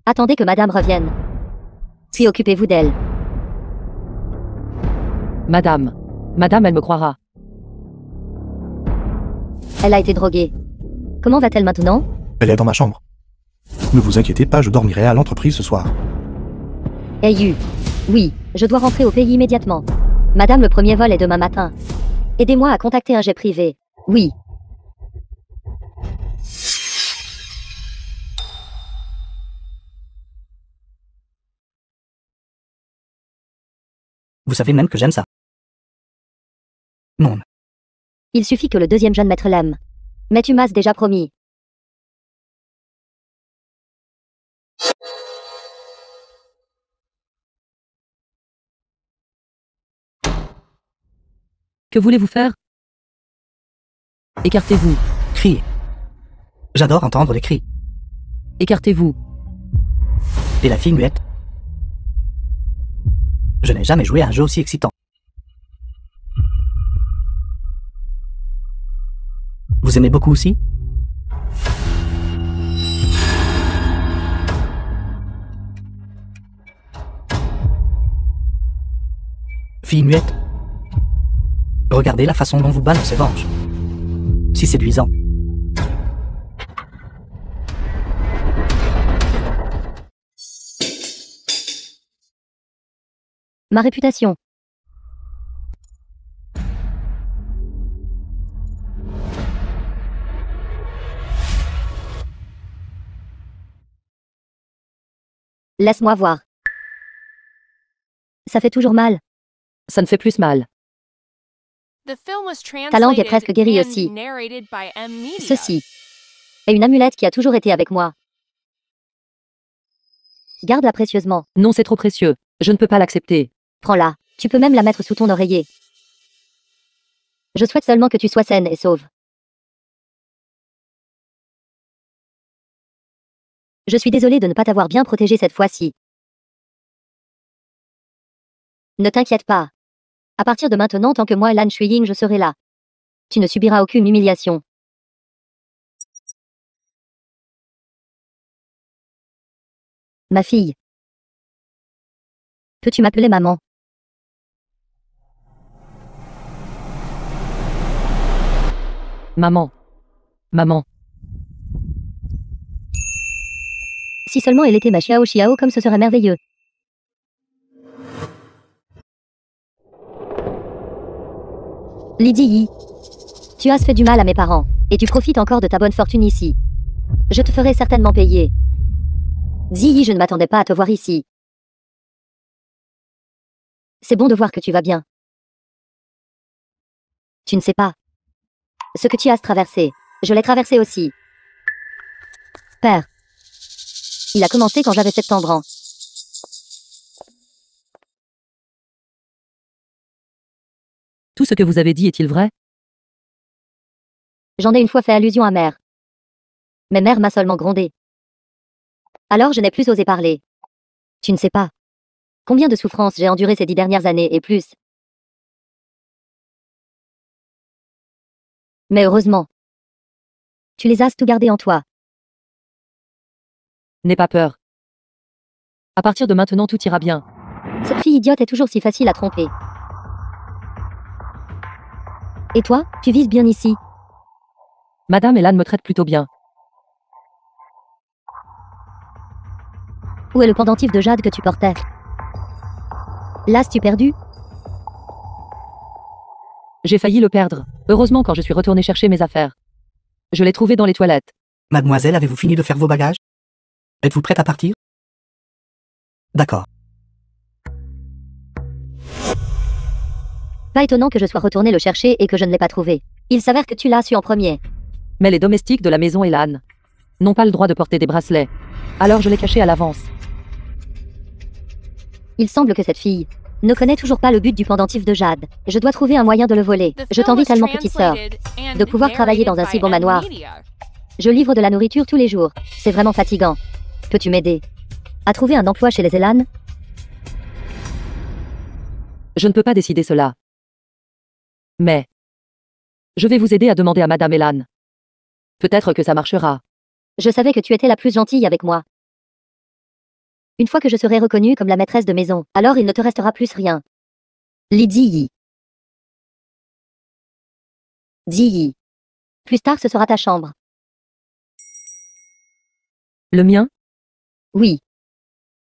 Attendez que madame revienne. Puis occupez-vous d'elle. Madame, elle me croira. Elle a été droguée. Comment va-t-elle maintenant? Elle est dans ma chambre. Ne vous inquiétez pas, je dormirai à l'entreprise ce soir. Hey oui, je dois rentrer au pays immédiatement. Madame, le premier vol est demain matin. Aidez-moi à contacter un jet privé. Oui. Vous savez même que j'aime ça. Non. Il suffit que le deuxième jeune maître l'aime. Mais tu m'as déjà promis. Que voulez-vous faire? Écartez-vous. Criez. J'adore entendre les cris. Écartez-vous. Et la fille muette. Je n'ai jamais joué à un jeu aussi excitant. Vous aimez beaucoup aussi? Fille muette. Regardez la façon dont vous balancez ses venges. Si séduisant. Ma réputation. Laisse-moi voir. Ça fait toujours mal. Ça ne fait plus mal. Ta langue est presque guérie aussi. Ceci est une amulette qui a toujours été avec moi. Garde-la précieusement. Non, c'est trop précieux. Je ne peux pas l'accepter. Prends-la. Tu peux même la mettre sous ton oreiller. Je souhaite seulement que tu sois saine et sauve. Je suis désolée de ne pas t'avoir bien protégée cette fois-ci. Ne t'inquiète pas. À partir de maintenant, tant que moi, Lan Shuiying, je serai là. Tu ne subiras aucune humiliation. Ma fille. Peux-tu m'appeler maman? Maman. Maman. Si seulement elle était ma Xiao comme ce serait merveilleux. Lydie, tu as fait du mal à mes parents, et tu profites encore de ta bonne fortune ici. Je te ferai certainement payer. Ziyi, je ne m'attendais pas à te voir ici. C'est bon de voir que tu vas bien. Tu ne sais pas. Ce que tu as traversé, je l'ai traversé aussi. Père. Il a commencé quand j'avais 7 ans. Tout ce que vous avez dit est-il vrai? J'en ai une fois fait allusion à mère. Mais mère m'a seulement grondé. Alors je n'ai plus osé parler. Tu ne sais pas combien de souffrances j'ai endurées ces 10 dernières années et plus. Mais heureusement, tu les as tout gardées en toi. N'aie pas peur. À partir de maintenant, tout ira bien. Cette fille idiote est toujours si facile à tromper. Et toi, tu vises bien ici. Madame Elan me traite plutôt bien. Où est le pendentif de jade que tu portais? L'as-tu perdu? J'ai failli le perdre. Heureusement quand je suis retourné chercher mes affaires. Je l'ai trouvé dans les toilettes. Mademoiselle, avez-vous fini de faire vos bagages? Êtes-vous prête à partir? D'accord. Pas étonnant que je sois retourné le chercher et que je ne l'ai pas trouvé. Il s'avère que tu l'as su en premier. Mais les domestiques de la maison Elan n'ont pas le droit de porter des bracelets. Alors je l'ai caché à l'avance. Il semble que cette fille ne connaît toujours pas le but du pendentif de jade. Je dois trouver un moyen de le voler. Je t'envie tellement, petite sœur, de pouvoir travailler dans un si bon manoir. Je livre de la nourriture tous les jours. C'est vraiment fatigant. Peux-tu m'aider à trouver un emploi chez les Elan? Je ne peux pas décider cela. Mais je vais vous aider à demander à Madame Elan. Peut-être que ça marchera. Je savais que tu étais la plus gentille avec moi. Une fois que je serai reconnue comme la maîtresse de maison, alors il ne te restera plus rien. Lydie. Dis. Plus tard, ce sera ta chambre. Le mien? Oui.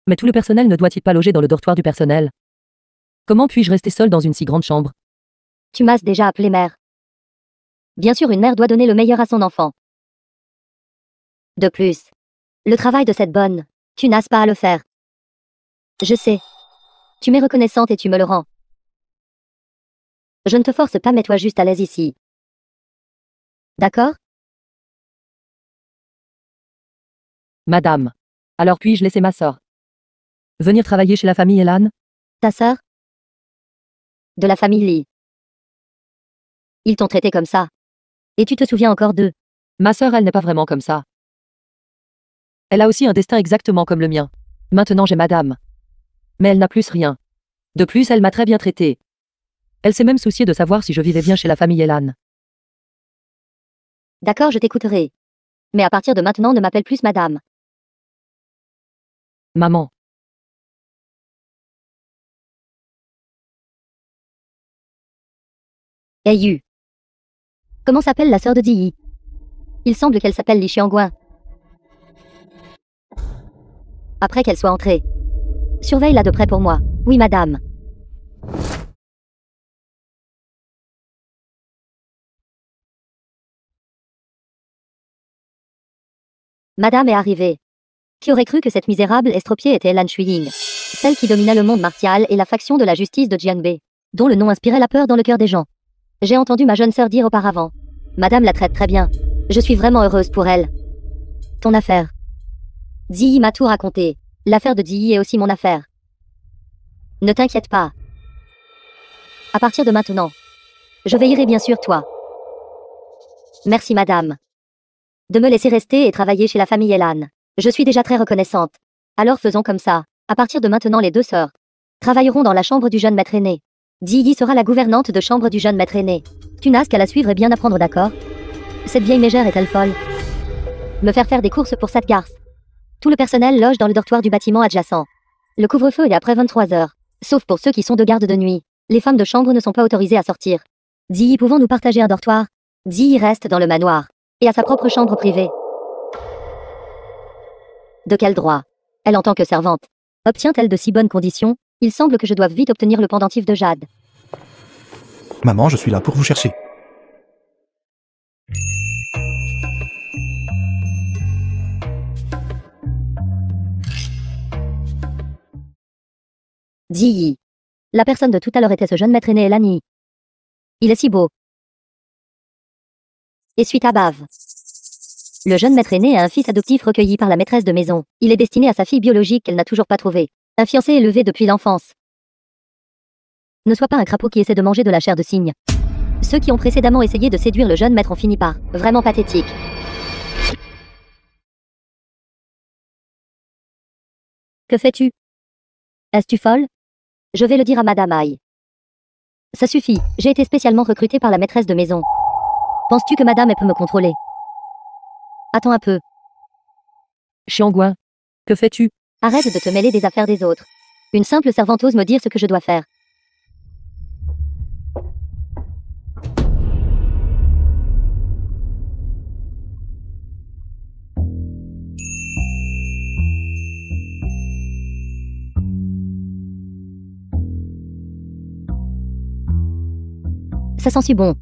Mais tout le personnel ne doit-il pas loger dans le dortoir du personnel? Comment puis-je rester seule dans une si grande chambre? Tu m'as déjà appelé mère. Bien sûr, une mère doit donner le meilleur à son enfant. De plus, le travail de cette bonne, tu n'as pas à le faire. Je sais. Tu m'es reconnaissante et tu me le rends. Je ne te force pas, mets-toi juste à l'aise ici. D'accord? Madame. Alors puis-je laisser ma sœur venir travailler chez la famille Elan? Ta sœur? De la famille Lee. Ils t'ont traité comme ça. Et tu te souviens encore d'eux? Ma sœur, elle n'est pas vraiment comme ça. Elle a aussi un destin exactement comme le mien. Maintenant j'ai madame. Mais elle n'a plus rien. De plus, elle m'a très bien traité. Elle s'est même souciée de savoir si je vivais bien chez la famille Elan. D'accord, je t'écouterai. Mais à partir de maintenant, ne m'appelle plus madame. Maman. Hey Yu. Comment s'appelle la sœur de Di? Il semble qu'elle s'appelle Li Xiangguan. Après qu'elle soit entrée. Surveille-la de près pour moi. Oui, madame. Madame est arrivée. Qui aurait cru que cette misérable estropiée était Lan Shuiying, celle qui dominait le monde martial et la faction de la justice de Jianbei, dont le nom inspirait la peur dans le cœur des gens. J'ai entendu ma jeune sœur dire auparavant. Madame la traite très bien. Je suis vraiment heureuse pour elle. Ton affaire. Di m'a tout raconté. L'affaire de Di est aussi mon affaire. Ne t'inquiète pas. À partir de maintenant, je veillerai bien sur toi. Merci madame. De me laisser rester et travailler chez la famille Elan. Je suis déjà très reconnaissante. Alors faisons comme ça. À partir de maintenant, les deux sœurs travailleront dans la chambre du jeune maître aîné. Di sera la gouvernante de chambre du jeune maître aîné. Tu n'as qu'à la suivre et bien apprendre, d'accord? Cette vieille mégère est-elle folle? Me faire des courses pour cette garce. Tout le personnel loge dans le dortoir du bâtiment adjacent. Le couvre-feu est après 23 heures. Sauf pour ceux qui sont de garde de nuit. Les femmes de chambre ne sont pas autorisées à sortir. Di, pouvons-nous partager un dortoir? Di reste dans le manoir. Et à sa propre chambre privée. De quel droit? Elle en tant que servante. Obtient-elle de si bonnes conditions? Il semble que je doive vite obtenir le pendentif de jade. Maman, je suis là pour vous chercher. Di. La personne de tout à l'heure était ce jeune maître aîné Elani. Il est si beau. Essuie ta bave. Le jeune maître aîné a un fils adoptif recueilli par la maîtresse de maison. Il est destiné à sa fille biologique qu'elle n'a toujours pas trouvée. Un fiancé élevé depuis l'enfance. Ne sois pas un crapaud qui essaie de manger de la chair de cygne. Ceux qui ont précédemment essayé de séduire le jeune maître ont fini par. Vraiment pathétique. Que fais-tu? Es-tu folle? Je vais le dire à Madame Aïe. Ça suffit, j'ai été spécialement recrutée par la maîtresse de maison. Penses-tu que Madame elle peut me contrôler? Attends un peu. Xiangguan, que fais-tu? Arrête de te mêler des affaires des autres. Une simple servante ose me dire ce que je dois faire. Ça sent si bon.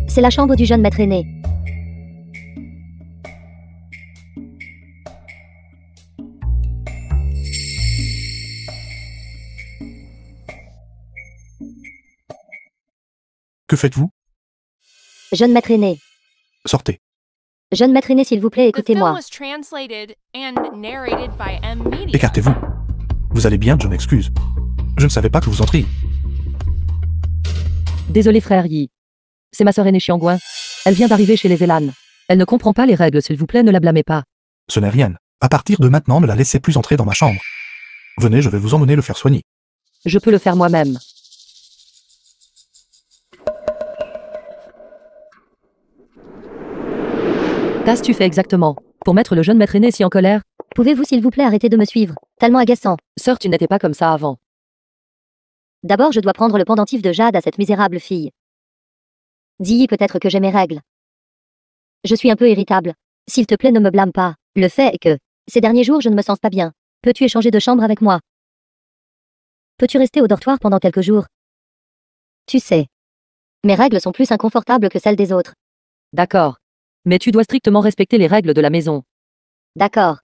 C'est la chambre du jeune maître aîné. Que faites-vous? Jeune maître aîné. Sortez. Jeune maître aîné, s'il vous plaît, écoutez-moi. Écartez-vous. Vous allez bien, je m'excuse. Je ne savais pas que vous entriez. Désolé frère Yi. C'est ma sœur aînée Xiangguan. Elle vient d'arriver chez les Elan. Elle ne comprend pas les règles, s'il vous plaît, ne la blâmez pas. Ce n'est rien. À partir de maintenant, ne la laissez plus entrer dans ma chambre. Venez, je vais vous emmener le faire soigner. Je peux le faire moi-même. Qu'as-tu fait exactement pour mettre le jeune maître aîné si en colère? Pouvez-vous s'il vous plaît arrêter de me suivre? Tellement agaçant. Sœur, tu n'étais pas comme ça avant. D'abord, je dois prendre le pendentif de jade à cette misérable fille. Dis-y peut-être que j'ai mes règles. Je suis un peu irritable. S'il te plaît, ne me blâme pas. Le fait est que, ces derniers jours, je ne me sens pas bien. Peux-tu échanger de chambre avec moi? Peux-tu rester au dortoir pendant quelques jours? Tu sais, mes règles sont plus inconfortables que celles des autres. D'accord. Mais tu dois strictement respecter les règles de la maison. D'accord.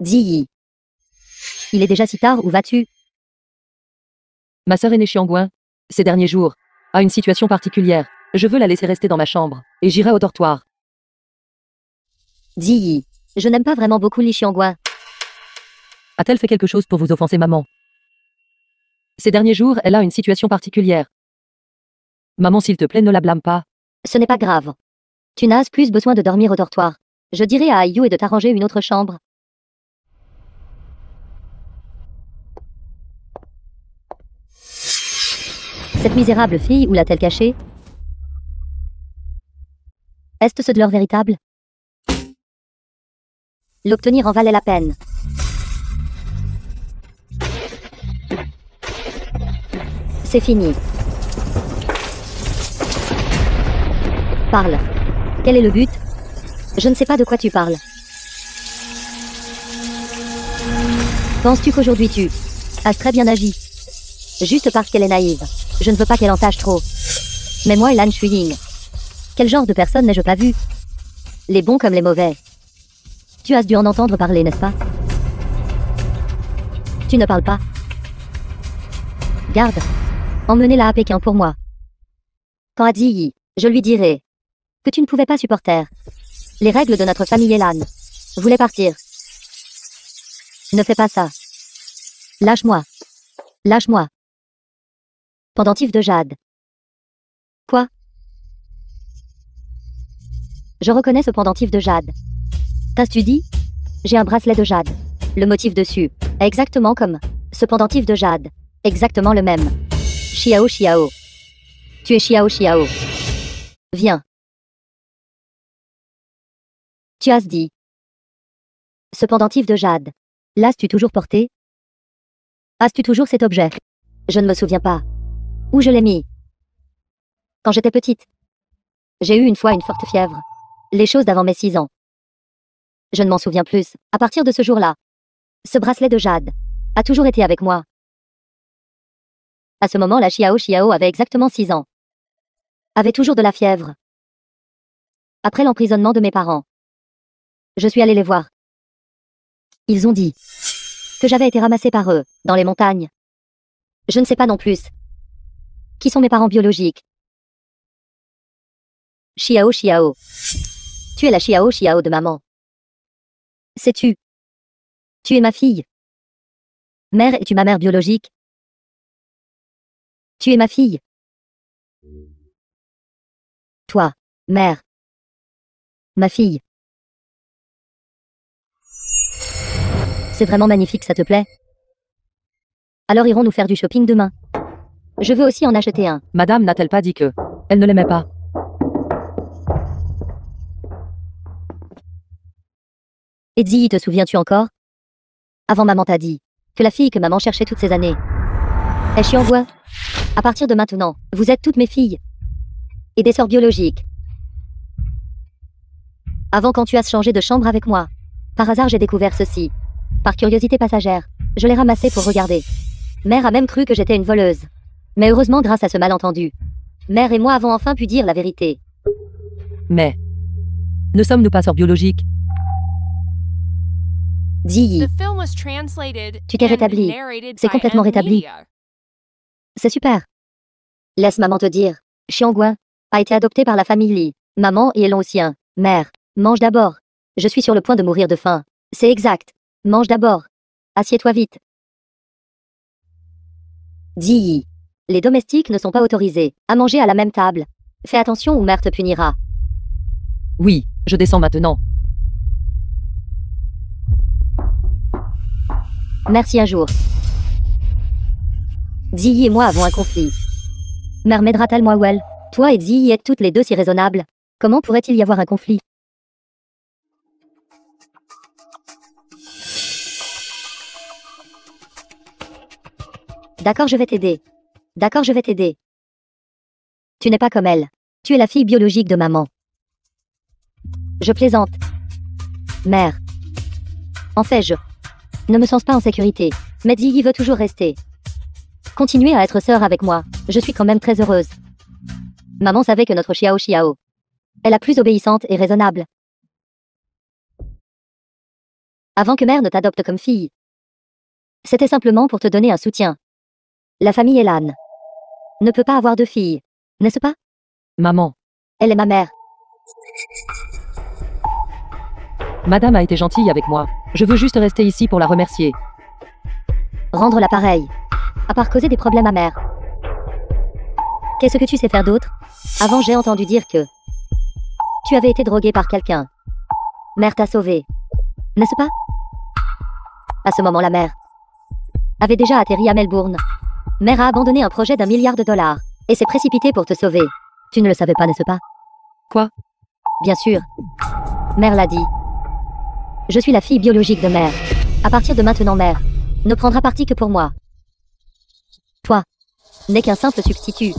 Dis-y. Il est déjà si tard, où vas-tu? Ma sœur aînée Xiangguan, ces derniers jours, a une situation particulière. Je veux la laisser rester dans ma chambre, et j'irai au dortoir. Dis-y. Je n'aime pas vraiment beaucoup Li Xiangguan. A-t-elle fait quelque chose pour vous offenser, maman? Ces derniers jours, elle a une situation particulière. Maman, s'il te plaît, ne la blâme pas. Ce n'est pas grave. Tu n'as plus besoin de dormir au dortoir. Je dirai à Ayu et de t'arranger une autre chambre. Cette misérable fille, où l'a-t-elle cachée? Est-ce ce de leur véritable? L'obtenir en valait la peine. C'est fini. Parle. Quel est le but? Je ne sais pas de quoi tu parles. Penses-tu qu'aujourd'hui tu as très bien agi? Juste parce qu'elle est naïve. Je ne veux pas qu'elle en sache trop. Mais moi, Elan Shuiying. Quel genre de personne n'ai-je pas vu? Les bons comme les mauvais. Tu as dû en entendre parler, n'est-ce pas? Tu ne parles pas. Garde. Emmenez-la à Pékin pour moi. Quand a dit Yi, je lui dirai que tu ne pouvais pas supporter les règles de notre famille Elan. Voulait partir. Ne fais pas ça. Lâche-moi. Lâche-moi. Pendentif de jade. Quoi? Je reconnais ce pendentif de jade. T'as-tu dit? J'ai un bracelet de jade. Le motif dessus est exactement comme ce pendentif de jade. Exactement le même. Xiao Xiao. Tu es Xiao Xiao. Viens. Tu as dit. Ce pendentif de jade. L'as-tu toujours porté? As-tu toujours cet objet? Je ne me souviens pas. Où je l'ai mis? Quand j'étais petite. J'ai eu une fois une forte fièvre. Les choses d'avant mes 6 ans. Je ne m'en souviens plus. À partir de ce jour-là, ce bracelet de jade a toujours été avec moi. À ce moment, la Xiao Xiao avait exactement 6 ans. Avait toujours de la fièvre. Après l'emprisonnement de mes parents. Je suis allée les voir. Ils ont dit que j'avais été ramassée par eux, dans les montagnes. Je ne sais pas non plus. Qui sont mes parents biologiques? Xiao Xiao. Tu es la Xiao Xiao de maman. Sais-tu? Tu es ma fille. Mère, es-tu ma mère biologique? Tu es ma fille. Toi, mère. Ma fille. C'est vraiment magnifique, ça te plaît? Alors irons-nous faire du shopping demain? Je veux aussi en acheter un. Madame n'a-t-elle pas dit que elle ne l'aimait pas? Et Ziyi, te souviens-tu encore? Avant, maman t'a dit que la fille que maman cherchait toutes ces années est Xiangguo. À partir de maintenant, vous êtes toutes mes filles. Et des sœurs biologiques. Avant, quand tu as changé de chambre avec moi, par hasard j'ai découvert ceci. Par curiosité passagère, je l'ai ramassé pour regarder. Mère a même cru que j'étais une voleuse. Mais heureusement, grâce à ce malentendu, Mère et moi avons enfin pu dire la vérité. Mais ne sommes-nous pas sœurs biologiques? Ziyi, tu t'es rétabli. C'est complètement rétabli. C'est super. Laisse maman te dire. Xiangguo a été adopté par la famille Li. Maman et Elon aussi un. Mère, mange d'abord. Je suis sur le point de mourir de faim. C'est exact. Mange d'abord. Assieds-toi vite. Ziyi, les domestiques ne sont pas autorisés à manger à la même table. Fais attention ou mère te punira. Oui, je descends maintenant. Merci un jour. Ziyi et moi avons un conflit. Mère m'aidera-t-elle moi ou elle? Toi et Ziyi êtes toutes les deux si raisonnables. Comment pourrait-il y avoir un conflit? D'accord, je vais t'aider. D'accord, je vais t'aider. Tu n'es pas comme elle. Tu es la fille biologique de maman. Je plaisante. Mère. En fait, je ne me sens pas en sécurité. Mais Ziyi veut toujours rester. Continuez à être sœur avec moi. Je suis quand même très heureuse. Maman savait que notre Xiao Xiao est la plus obéissante et raisonnable. Avant que mère ne t'adopte comme fille. C'était simplement pour te donner un soutien. La famille Elan ne peut pas avoir de fille, n'est-ce pas? Maman. Elle est ma mère. Madame a été gentille avec moi. Je veux juste rester ici pour la remercier. Rendre l'appareil. À part causer des problèmes à mère. Qu'est-ce que tu sais faire d'autre? Avant, j'ai entendu dire que tu avais été drogué par quelqu'un. Mère t'a sauvé. N'est-ce pas? À ce moment, la mère avait déjà atterri à Melbourne. Mère a abandonné un projet d'1 milliard de dollars et s'est précipitée pour te sauver. Tu ne le savais pas, n'est-ce pas? Quoi? Bien sûr. Mère l'a dit. Je suis la fille biologique de mère. À partir de maintenant, mère ne prendra parti que pour moi. Toi n'est qu'un simple substitut.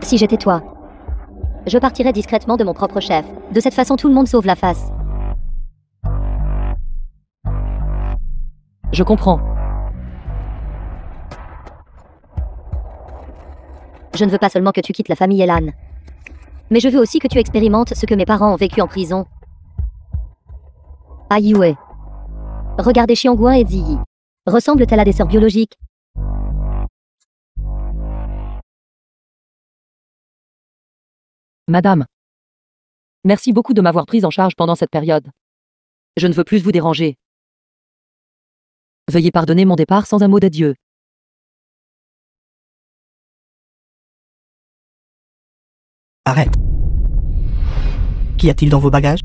Si j'étais toi, je partirais discrètement de mon propre chef. De cette façon, tout le monde sauve la face. Je comprends. Je ne veux pas seulement que tu quittes la famille Elan, mais je veux aussi que tu expérimentes ce que mes parents ont vécu en prison. À Yue. Regardez Xiangguo et Ziyi. Ressemblent-elles à des sœurs biologiques? Madame. Merci beaucoup de m'avoir prise en charge pendant cette période. Je ne veux plus vous déranger. Veuillez pardonner mon départ sans un mot d'adieu. Arrête. Qu'y a-t-il dans vos bagages?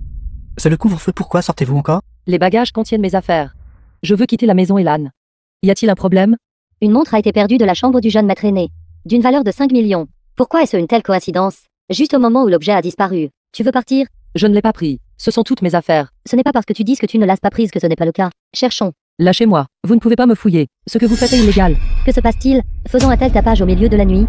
C'est le couvre-feu, pourquoi sortez-vous encore? Les bagages contiennent mes affaires. Je veux quitter la maison Elan. Y a-t-il un problème? Une montre a été perdue de la chambre du jeune maître aîné, d'une valeur de 5 millions. Pourquoi est-ce une telle coïncidence? Juste au moment où l'objet a disparu. Tu veux partir? Je ne l'ai pas pris. Ce sont toutes mes affaires. Ce n'est pas parce que tu dis que tu ne l'as pas prise que ce n'est pas le cas. Cherchons. Lâchez-moi. Vous ne pouvez pas me fouiller. Ce que vous faites est illégal. Que se passe-t-il? Faisons un tel tapage au milieu de la nuit.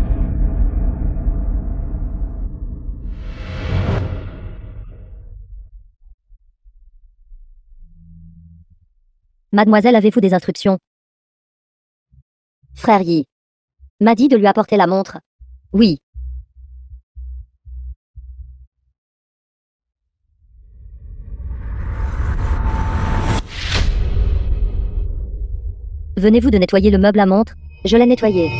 Mademoiselle, avez-vous des instructions? Frère Yi. M'a dit de lui apporter la montre. Oui. Venez-vous de nettoyer le meuble à montre? Je l'ai nettoyé.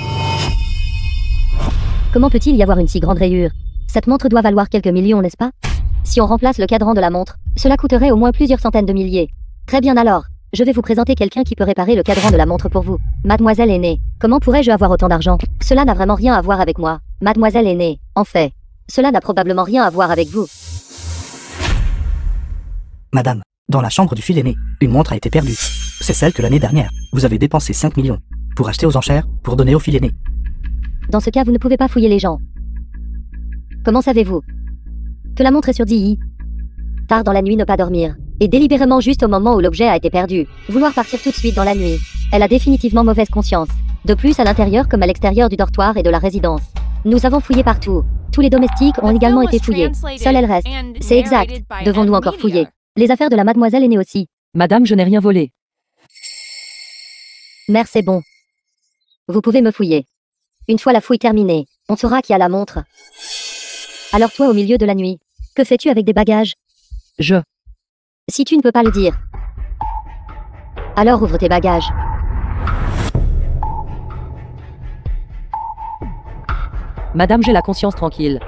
Comment peut-il y avoir une si grande rayure? Cette montre doit valoir quelques millions, n'est-ce pas? Si on remplace le cadran de la montre, cela coûterait au moins plusieurs centaines de milliers. Très bien alors, je vais vous présenter quelqu'un qui peut réparer le cadran de la montre pour vous. Mademoiselle Aînée, comment pourrais-je avoir autant d'argent? Cela n'a vraiment rien à voir avec moi. Mademoiselle Aînée, en fait, cela n'a probablement rien à voir avec vous. Madame, dans la chambre du fil aîné, une montre a été perdue. C'est celle que l'année dernière, vous avez dépensé 5 millions pour acheter aux enchères, pour donner au fil aîné. Dans ce cas, vous ne pouvez pas fouiller les gens. Comment savez-vous que la montre est sur DI? Tard dans la nuit, ne pas dormir. Et délibérément juste au moment où l'objet a été perdu. Vouloir partir tout de suite dans la nuit. Elle a définitivement mauvaise conscience. De plus, à l'intérieur comme à l'extérieur du dortoir et de la résidence. Nous avons fouillé partout. Tous les domestiques ont également été fouillés. Seule elle reste. C'est exact. Devons-nous encore fouiller? Les affaires de la mademoiselle Aînée aussi. Madame, je n'ai rien volé. Mère, c'est bon. Vous pouvez me fouiller. Une fois la fouille terminée, on saura qui a la montre. Alors toi, au milieu de la nuit, que fais-tu avec des bagages? Si tu ne peux pas le dire, alors ouvre tes bagages. Madame, j'ai la conscience tranquille.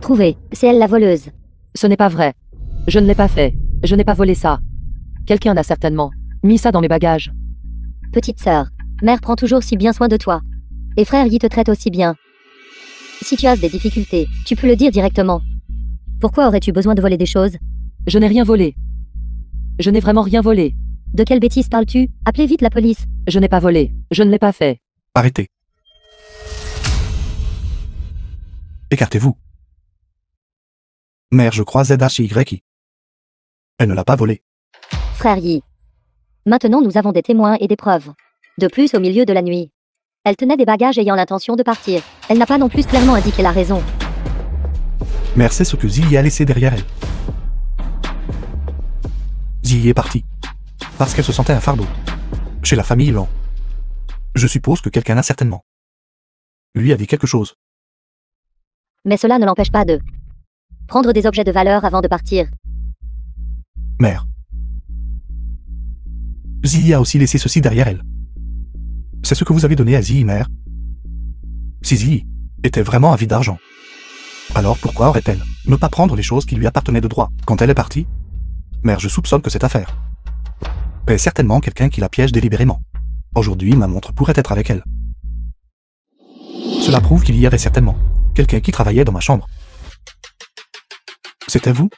Trouvez, c'est elle la voleuse. Ce n'est pas vrai. Je ne l'ai pas fait. Je n'ai pas volé ça. Quelqu'un a certainement mis ça dans mes bagages. Petite sœur, mère prend toujours si bien soin de toi. Et frère Yi te traite aussi bien. Si tu as des difficultés, tu peux le dire directement. Pourquoi aurais-tu besoin de voler des choses? Je n'ai rien volé. Je n'ai vraiment rien volé. De quelle bêtise parles-tu? Appelez vite la police. Je n'ai pas volé. Je ne l'ai pas fait. Arrêtez. Écartez-vous. Mère, je crois ZHYI. Elle ne l'a pas volé. Frère Yi. Maintenant nous avons des témoins et des preuves. De plus, au milieu de la nuit, elle tenait des bagages ayant l'intention de partir. Elle n'a pas non plus clairement indiqué la raison. Mère sait ce que Ziyi a laissé derrière elle. Ziyi est partie. Parce qu'elle se sentait un fardeau. Chez la famille Lan. Je suppose que quelqu'un a certainement lui a dit quelque chose. Mais cela ne l'empêche pas de prendre des objets de valeur avant de partir. Mère. Ziyi a aussi laissé ceci derrière elle. C'est ce que vous avez donné à Ziyi, mère. Si Ziyi était vraiment avide d'argent, alors pourquoi aurait-elle ne pas prendre les choses qui lui appartenaient de droit quand elle est partie? Mère, je soupçonne que cette affaire est certainement quelqu'un qui la piège délibérément. Aujourd'hui, ma montre pourrait être avec elle. Cela prouve qu'il y avait certainement quelqu'un qui travaillait dans ma chambre. C'était vous?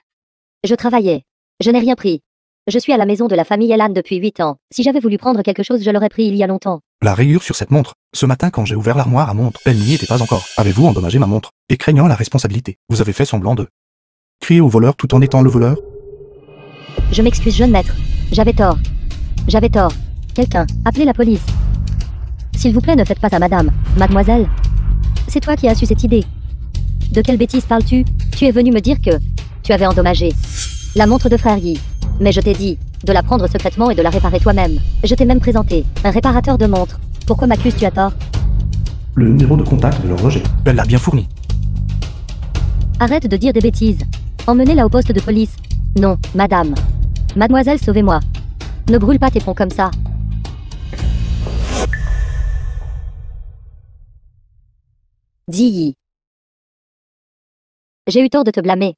Je travaillais. Je n'ai rien pris. Je suis à la maison de la famille Elan depuis 8 ans. Si j'avais voulu prendre quelque chose, je l'aurais pris il y a longtemps. La rayure sur cette montre. Ce matin, quand j'ai ouvert l'armoire à montre, elle n'y était pas encore. Avez-vous endommagé ma montre? Et craignant la responsabilité, vous avez fait semblant de crier au voleur tout en étant le voleur? Je m'excuse, jeune maître. J'avais tort. J'avais tort. Quelqu'un, appelez la police. S'il vous plaît, ne faites pas à madame. Mademoiselle. C'est toi qui as su cette idée. De quelle bêtise parles-tu? Tu es venu me dire que tu avais endommagé la montre de frère Yi. Mais je t'ai dit de la prendre secrètement et de la réparer toi-même. Je t'ai même présenté un réparateur de montres. Pourquoi m'accuses-tu à tort? Le numéro de contact de l'horloger. Elle l'a bien fourni. Arrête de dire des bêtises. Emmenez-la au poste de police. Non, madame. Mademoiselle, sauvez-moi. Ne brûle pas tes ponts comme ça. Ziyi. J'ai eu tort de te blâmer.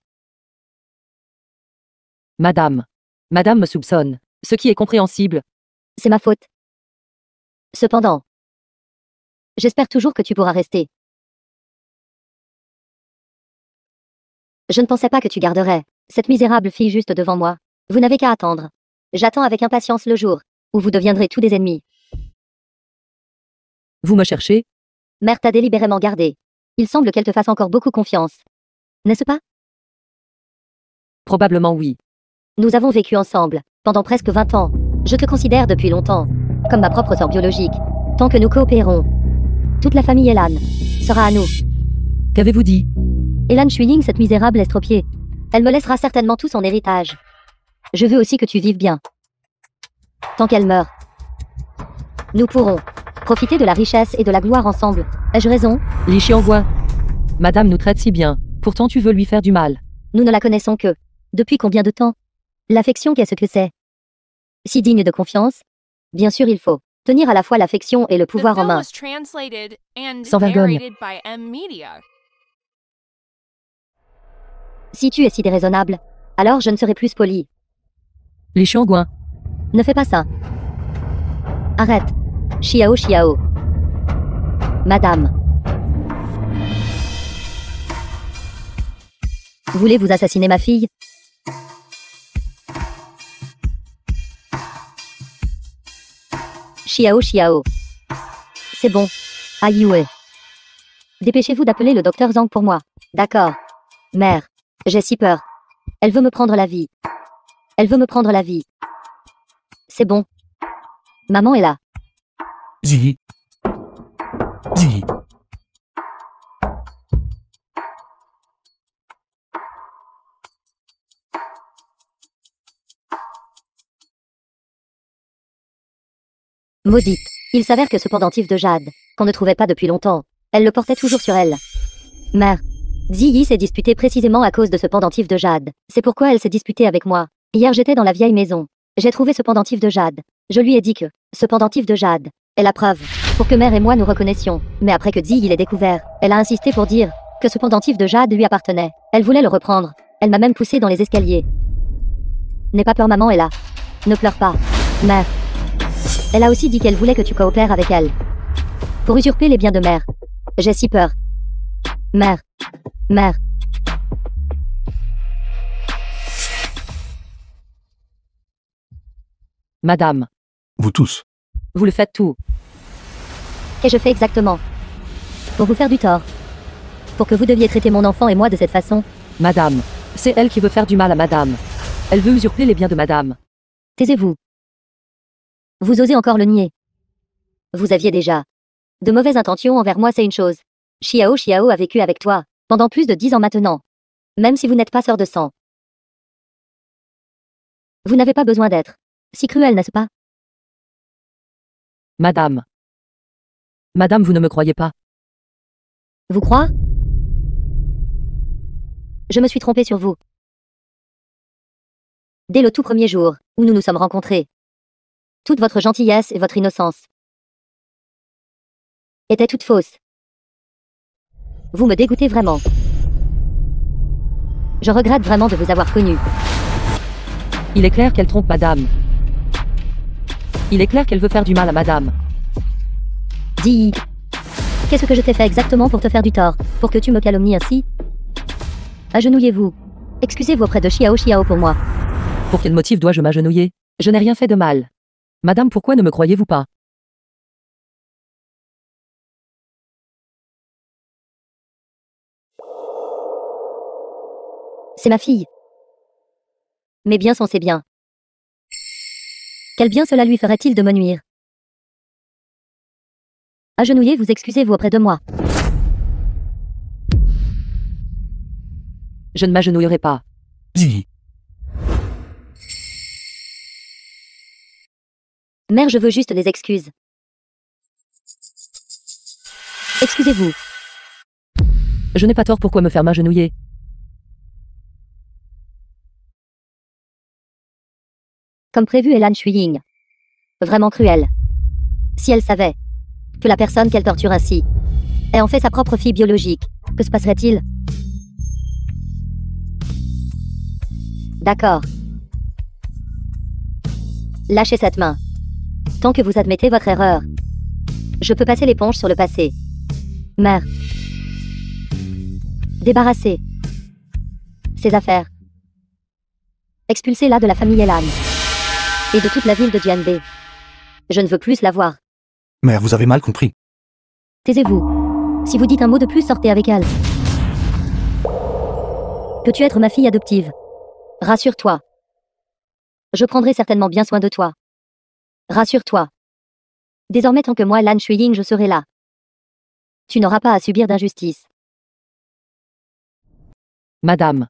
Madame. Madame me soupçonne. Ce qui est compréhensible. C'est ma faute. Cependant, j'espère toujours que tu pourras rester. Je ne pensais pas que tu garderais cette misérable fille juste devant moi. Vous n'avez qu'à attendre. J'attends avec impatience le jour où vous deviendrez tous des ennemis. Vous me cherchez? Mère t'a délibérément gardé. Il semble qu'elle te fasse encore beaucoup confiance. N'est-ce pas? Probablement oui. Nous avons vécu ensemble pendant presque 20 ans. Je te considère depuis longtemps comme ma propre sœur biologique. Tant que nous coopérons, Toute la famille Elan sera à nous. Qu'avez-vous dit? Elan Shuiying, cette misérable estropiée. Elle me laissera certainement tout son héritage. Je veux aussi que tu vives bien. Tant qu'elle meurt. Nous pourrons profiter de la richesse et de la gloire ensemble. Ai-je raison? Li Xiaoguan. Madame nous traite si bien. Pourtant tu veux lui faire du mal. Nous ne la connaissons que. Depuis combien de temps? L'affection, qu'est-ce que c'est? Si digne de confiance? Bien sûr, il faut tenir à la fois l'affection et le pouvoir en main. Sans vergogne. Si tu es si déraisonnable, alors je ne serai plus poli. Li Xiaoguan. Ne fais pas ça. Arrête. Xiao Xiao. Madame. Voulez-vous assassiner ma fille? Xiao Xiao. C'est bon. Aïe. Dépêchez-vous d'appeler le docteur Zhang pour moi. D'accord. Mère. J'ai si peur. Elle veut me prendre la vie. Elle veut me prendre la vie. C'est bon. Maman est là. Ziyi. Ziyi. Maudite. Il s'avère que ce pendentif de jade, qu'on ne trouvait pas depuis longtemps, elle le portait toujours sur elle. Mère. Ziyi s'est disputée précisément à cause de ce pendentif de jade. C'est pourquoi elle s'est disputée avec moi. Hier j'étais dans la vieille maison. J'ai trouvé ce pendentif de jade. Je lui ai dit que ce pendentif de jade est la preuve pour que mère et moi nous reconnaissions. Mais après que Ziyi l'ait découvert, elle a insisté pour dire que ce pendentif de jade lui appartenait. Elle voulait le reprendre. Elle m'a même poussé dans les escaliers. N'aie pas peur, maman est là. Ne pleure pas. Mère. Elle a aussi dit qu'elle voulait que tu coopères avec elle. Pour usurper les biens de mère. J'ai si peur. Mère. Mère. Madame. Vous tous. Vous le faites tout. Et je fais exactement. Pour vous faire du tort. Pour que vous deviez traiter mon enfant et moi de cette façon. Madame. C'est elle qui veut faire du mal à madame. Elle veut usurper les biens de madame. Taisez-vous. Vous osez encore le nier. Vous aviez déjà de mauvaises intentions envers moi, c'est une chose. Xiao Xiao a vécu avec toi pendant plus de 10 ans maintenant. Même si vous n'êtes pas sœur de sang. Vous n'avez pas besoin d'être si cruel, n'est-ce pas? Madame. Madame, vous ne me croyez pas. Vous croyez? Je me suis trompée sur vous. Dès le tout premier jour où nous nous sommes rencontrés. Toute votre gentillesse et votre innocence étaient toutes fausses. Vous me dégoûtez vraiment. Je regrette vraiment de vous avoir connu. Il est clair qu'elle trompe madame. Il est clair qu'elle veut faire du mal à madame. Dis. Qu'est-ce que je t'ai fait exactement pour te faire du tort, pour que tu me calomnies ainsi? Agenouillez-vous. Excusez-vous auprès de Xiao Xiao pour moi. Pour quel motif dois-je m'agenouiller? Je n'ai rien fait de mal. Madame, pourquoi ne me croyez-vous pas? C'est ma fille. Mes biens sont ses biens. Quel bien cela lui ferait-il de me nuire? Agenouillez-vous, excusez-vous auprès de moi. Je ne m'agenouillerai pas. Ziyi. Mère, je veux juste des excuses. Excusez-vous. Je n'ai pas tort, pourquoi me faire m'agenouiller? Comme prévu, Elan Shuiying. Vraiment cruelle. Si elle savait que la personne qu'elle torture ainsi est en fait sa propre fille biologique, que se passerait-il? D'accord. Lâchez cette main. Tant que vous admettez votre erreur, je peux passer l'éponge sur le passé. Mère. Débarrassez ces affaires. Expulsez-la de la famille Elan. Et de toute la ville de Jianbei. Je ne veux plus la voir. Mère, vous avez mal compris. Taisez-vous. Si vous dites un mot de plus, sortez avec elle. Peux-tu être ma fille adoptive? Rassure-toi. Je prendrai certainement bien soin de toi. Rassure-toi. Désormais, tant que moi, Lan Shuiying, je serai là. Tu n'auras pas à subir d'injustice. Madame.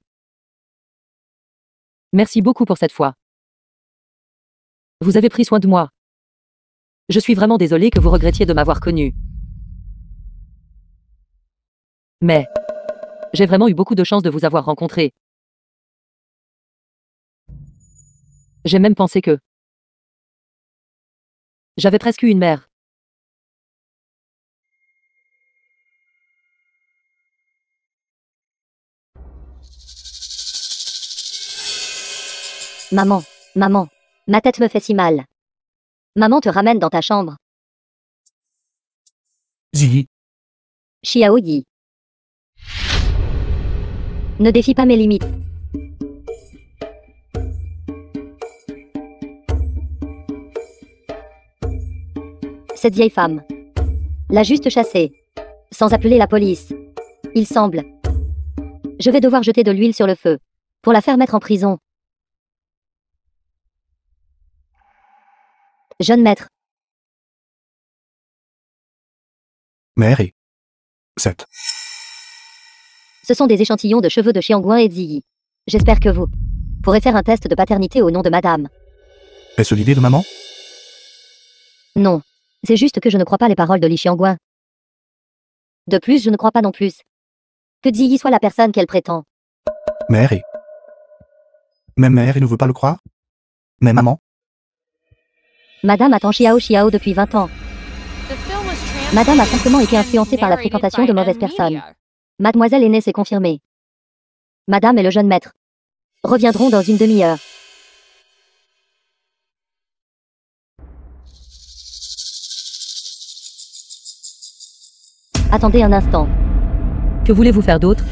Merci beaucoup pour cette fois. Vous avez pris soin de moi. Je suis vraiment désolée que vous regrettiez de m'avoir connu. Mais j'ai vraiment eu beaucoup de chance de vous avoir rencontré. J'ai même pensé que j'avais presque eu une mère. Maman, maman, ma tête me fait si mal. Maman te ramène dans ta chambre. Ziyi, Xiao Yi. Ne défie pas mes limites. Cette vieille femme l'a juste chassée, sans appeler la police. Il semble. Je vais devoir jeter de l'huile sur le feu, pour la faire mettre en prison. Jeune maître, mère et 7. ce sont des échantillons de cheveux de Xiangguan et Ziyi. J'espère que vous pourrez faire un test de paternité au nom de madame. Est-ce l'idée de maman? Non, c'est juste que je ne crois pas les paroles de Li Xiangguan. De plus, je ne crois pas non plus que Ziyi soit la personne qu'elle prétend. Mère et... Même mère et ne veut pas le croire? Mais maman? Madame attend Xiao depuis 20 ans. Madame a simplement été influencée par la fréquentation de mauvaises personnes. Mademoiselle aînée s'est confirmée. Madame et le jeune maître reviendront dans une demi-heure. Attendez un instant. Que voulez-vous faire d'autre?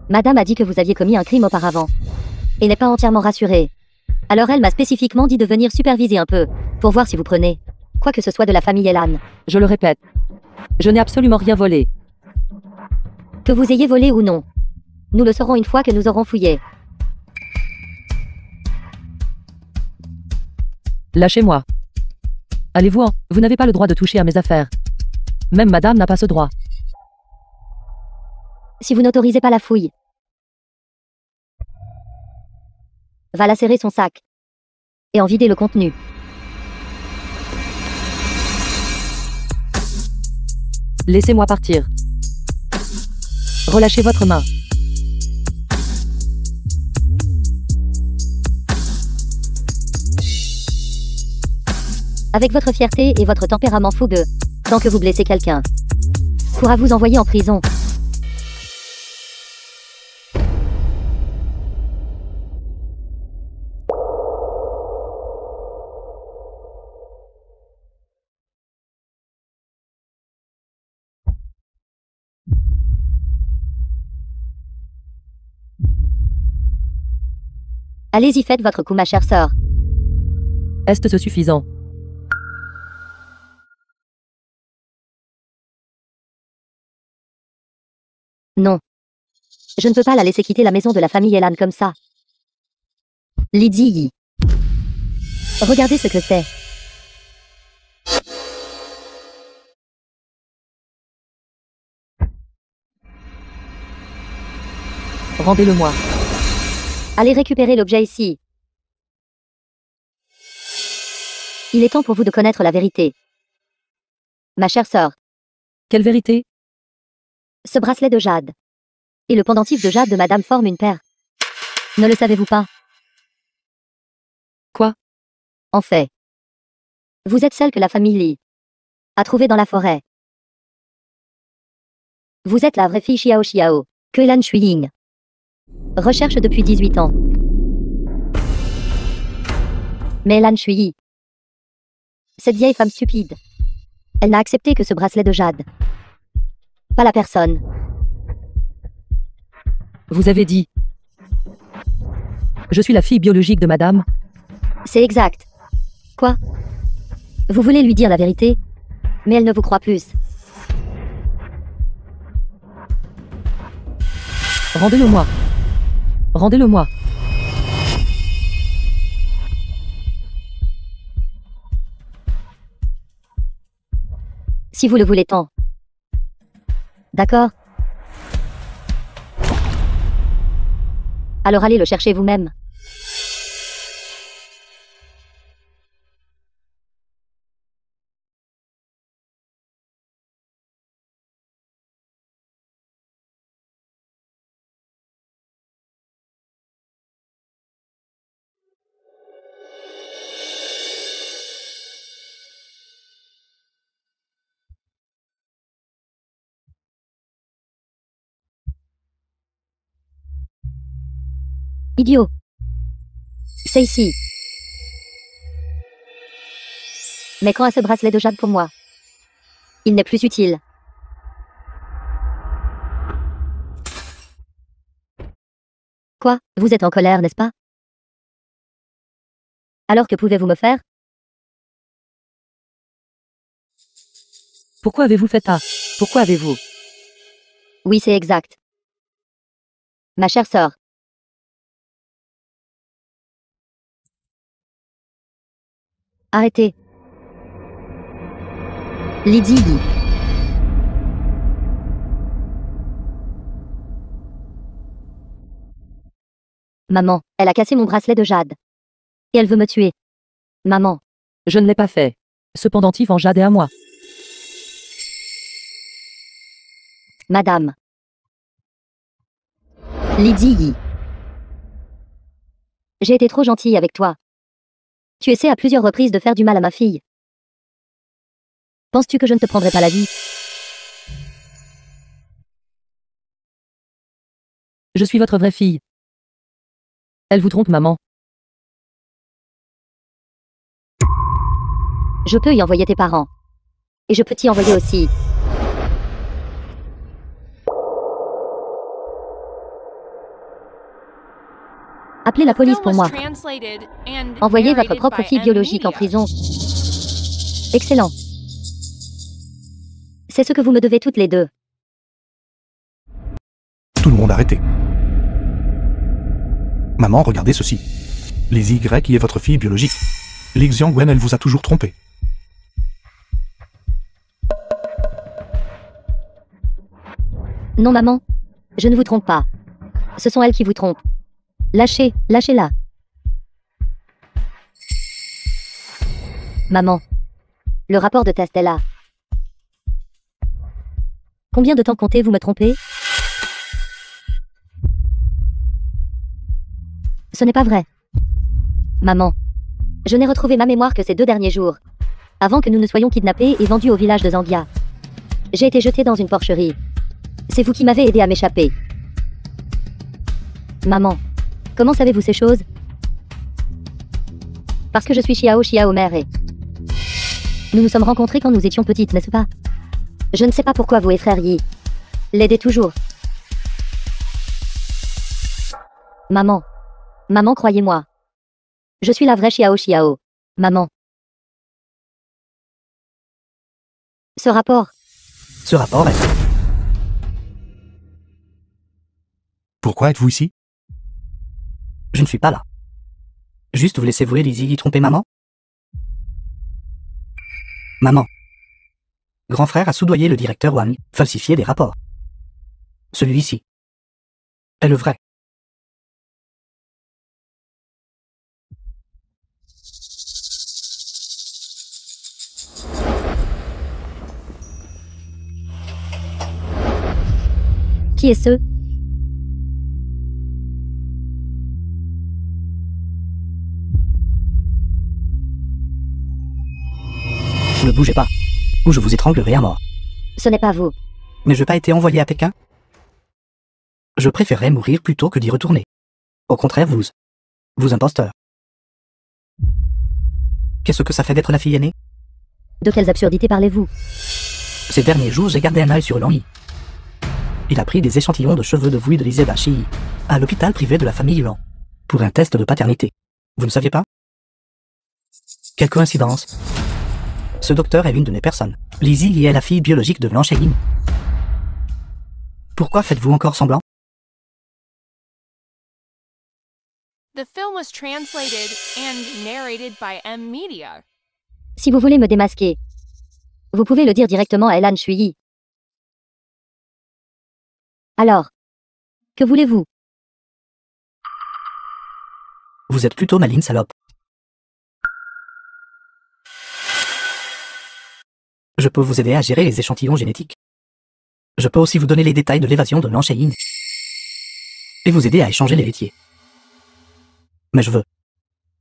Madame a dit que vous aviez commis un crime auparavant. Et n'est pas entièrement rassurée. Alors elle m'a spécifiquement dit de venir superviser un peu, pour voir si vous prenez quoi que ce soit de la famille Elan. Je le répète. Je n'ai absolument rien volé. Que vous ayez volé ou non. Nous le saurons une fois que nous aurons fouillé. Lâchez-moi. Allez-vous-en, vous n'avez pas le droit de toucher à mes affaires. Même madame n'a pas ce droit. Si vous n'autorisez pas la fouille, va lacérer son sac et en vider le contenu. Laissez-moi partir. Relâchez votre main. Avec votre fierté et votre tempérament fougueux, tant que vous blessez quelqu'un, pourra vous envoyer en prison. Allez-y, faites votre coup, ma chère sœur. Est-ce suffisant? Non. Je ne peux pas la laisser quitter la maison de la famille Elan comme ça. Lydie. Regardez ce que c'est. Rendez-le-moi. Allez récupérer l'objet ici. Il est temps pour vous de connaître la vérité. Ma chère sœur, Quelle vérité? ce bracelet de jade et le pendentif de jade de madame forment une paire. Ne le savez-vous pas? Quoi? En fait, vous êtes celle que la famille Li a trouvée dans la forêt. Vous êtes la vraie fille Xiao, que Elan Shuiying recherche depuis 18 ans. Mais Elan Shuyi, cette vieille femme stupide, elle n'a accepté que ce bracelet de jade. Pas la personne. Vous avez dit. Je suis la fille biologique de madame. C'est exact. Quoi? Vous voulez lui dire la vérité, mais elle ne vous croit plus. Rendez-le-moi. Rendez-le-moi. Si vous le voulez tant. D'accord. Alors allez le chercher vous-même. Idiot. C'est ici. Mais quand a ce bracelet de jade pour moi? Il n'est plus utile. Quoi? Vous êtes en colère, n'est-ce pas? Alors que pouvez-vous me faire? Pourquoi avez-vous fait ça? Pourquoi avez-vous? Oui, c'est exact. Ma chère sœur. Arrêtez. Lydie. Maman, elle a cassé mon bracelet de jade. Et elle veut me tuer. Maman. Je ne l'ai pas fait. Ce pendentif en jade est à moi. Madame. Lydie. J'ai été trop gentille avec toi. Tu essaies à plusieurs reprises de faire du mal à ma fille. Penses-tu que je ne te prendrai pas la vie? Je suis votre vraie fille. Elle vous trompe, maman. Je peux y envoyer tes parents. Et je peux t'y envoyer aussi. Appelez la police pour moi. Envoyez votre propre fille biologique en prison. Excellent. C'est ce que vous me devez toutes les deux. Tout le monde arrêté. Maman, regardez ceci. Lizzie Y qui est votre fille biologique. Li Xiangwen, elle vous a toujours trompé. Non, maman. Je ne vous trompe pas. Ce sont elles qui vous trompent. Lâchez-la. Maman. Le rapport de test est là. Combien de temps comptez-vous me tromper? Ce n'est pas vrai. Maman. Je n'ai retrouvé ma mémoire que ces 2 derniers jours. Avant que nous ne soyons kidnappés et vendus au village de Zangia. J'ai été jetée dans une porcherie. C'est vous qui m'avez aidé à m'échapper. Maman. Comment savez-vous ces choses? Parce que je suis Xiao mère et... Nous nous sommes rencontrés quand nous étions petites, n'est-ce pas? Je ne sais pas pourquoi vous effrayeriez. L'aidez toujours. Maman. Maman, croyez-moi. Je suis la vraie Xiao. Maman. Ce rapport. Ce rapport est... Pourquoi êtes-vous ici? Je ne suis pas là. Juste vous laissez-vous et Lizzie y tromper maman? Maman. Grand frère a soudoyé le directeur Wang, falsifié des rapports. Celui-ci est le vrai. Qui est ce? Ne bougez pas, ou je vous étranglerai à mort. Ce n'est pas vous. Mais je n'ai pas été envoyé à Pékin. Je préférerais mourir plutôt que d'y retourner. Au contraire, vous imposteur. Qu'est-ce que ça fait d'être la fille aînée? De quelles absurdités parlez-vous? Ces derniers jours, j'ai gardé un œil sur Lanyi. Il a pris des échantillons de cheveux de vous et de Liseba Shi à l'hôpital privé de la famille Lan pour un test de paternité. Vous ne saviez pas? Quelle coïncidence. Ce docteur est l'une de mes personnes. Lizzie est la fille biologique de Blanche Yin. Pourquoi faites-vous encore semblant? The film was translated and narrated by M Media. Si vous voulez me démasquer, Vous pouvez le dire directement à Elan Shui. Alors, que voulez-vous? Vous êtes plutôt maligne, salope. Je peux vous aider à gérer les échantillons génétiques. Je peux aussi vous donner les détails de l'évasion de Lanshéine. Et vous aider à échanger les laitiers. Mais je veux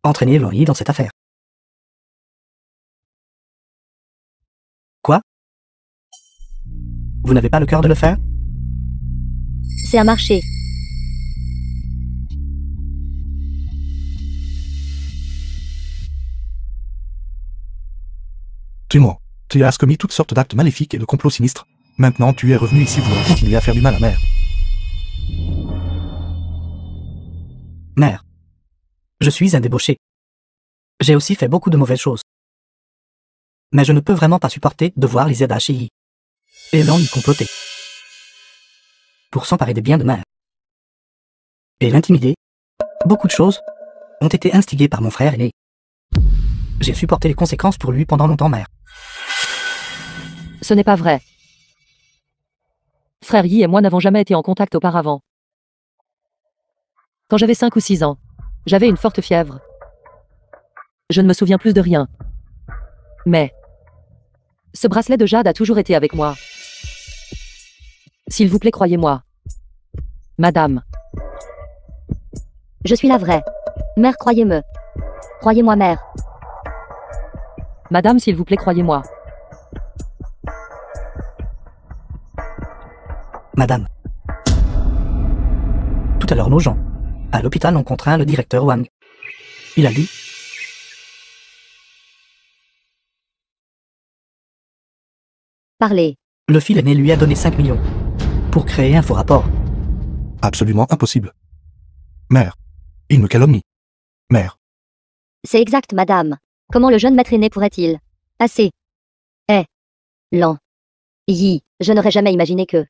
entraîner Lan Yi dans cette affaire. Quoi? Vous n'avez pas le cœur de le faire? C'est un marché. Tu mens. Tu as commis toutes sortes d'actes maléfiques et de complots sinistres. Maintenant, tu es revenu ici pour continuer à faire du mal à Mère. Mère, je suis un débauché. J'ai aussi fait beaucoup de mauvaises choses. Mais je ne peux vraiment pas supporter de voir les ZHI et Lan Yi comploter pour s'emparer des biens de Mère et l'intimider. Beaucoup de choses ont été instigées par mon frère aîné. J'ai supporté les conséquences pour lui pendant longtemps, Mère. Ce n'est pas vrai. Frère Yi et moi n'avons jamais été en contact auparavant. Quand j'avais 5 ou 6 ans, j'avais une forte fièvre. Je ne me souviens plus de rien. Mais ce bracelet de jade a toujours été avec moi. S'il vous plaît, croyez-moi. Madame. Je suis la vraie. Mère, croyez-me. Croyez-moi, mère. Madame, s'il vous plaît, croyez-moi. Madame. Tout à l'heure, nos gens, à l'hôpital, ont contraint le directeur Wang. Il a dit... Parlez. Le fils aîné lui a donné 5 millions pour créer un faux rapport. Absolument impossible. Mère. Il me calomnie. Mère. C'est exact, madame. Comment le jeune maître aîné pourrait-il assez Lan Yi, je n'aurais jamais imaginé que...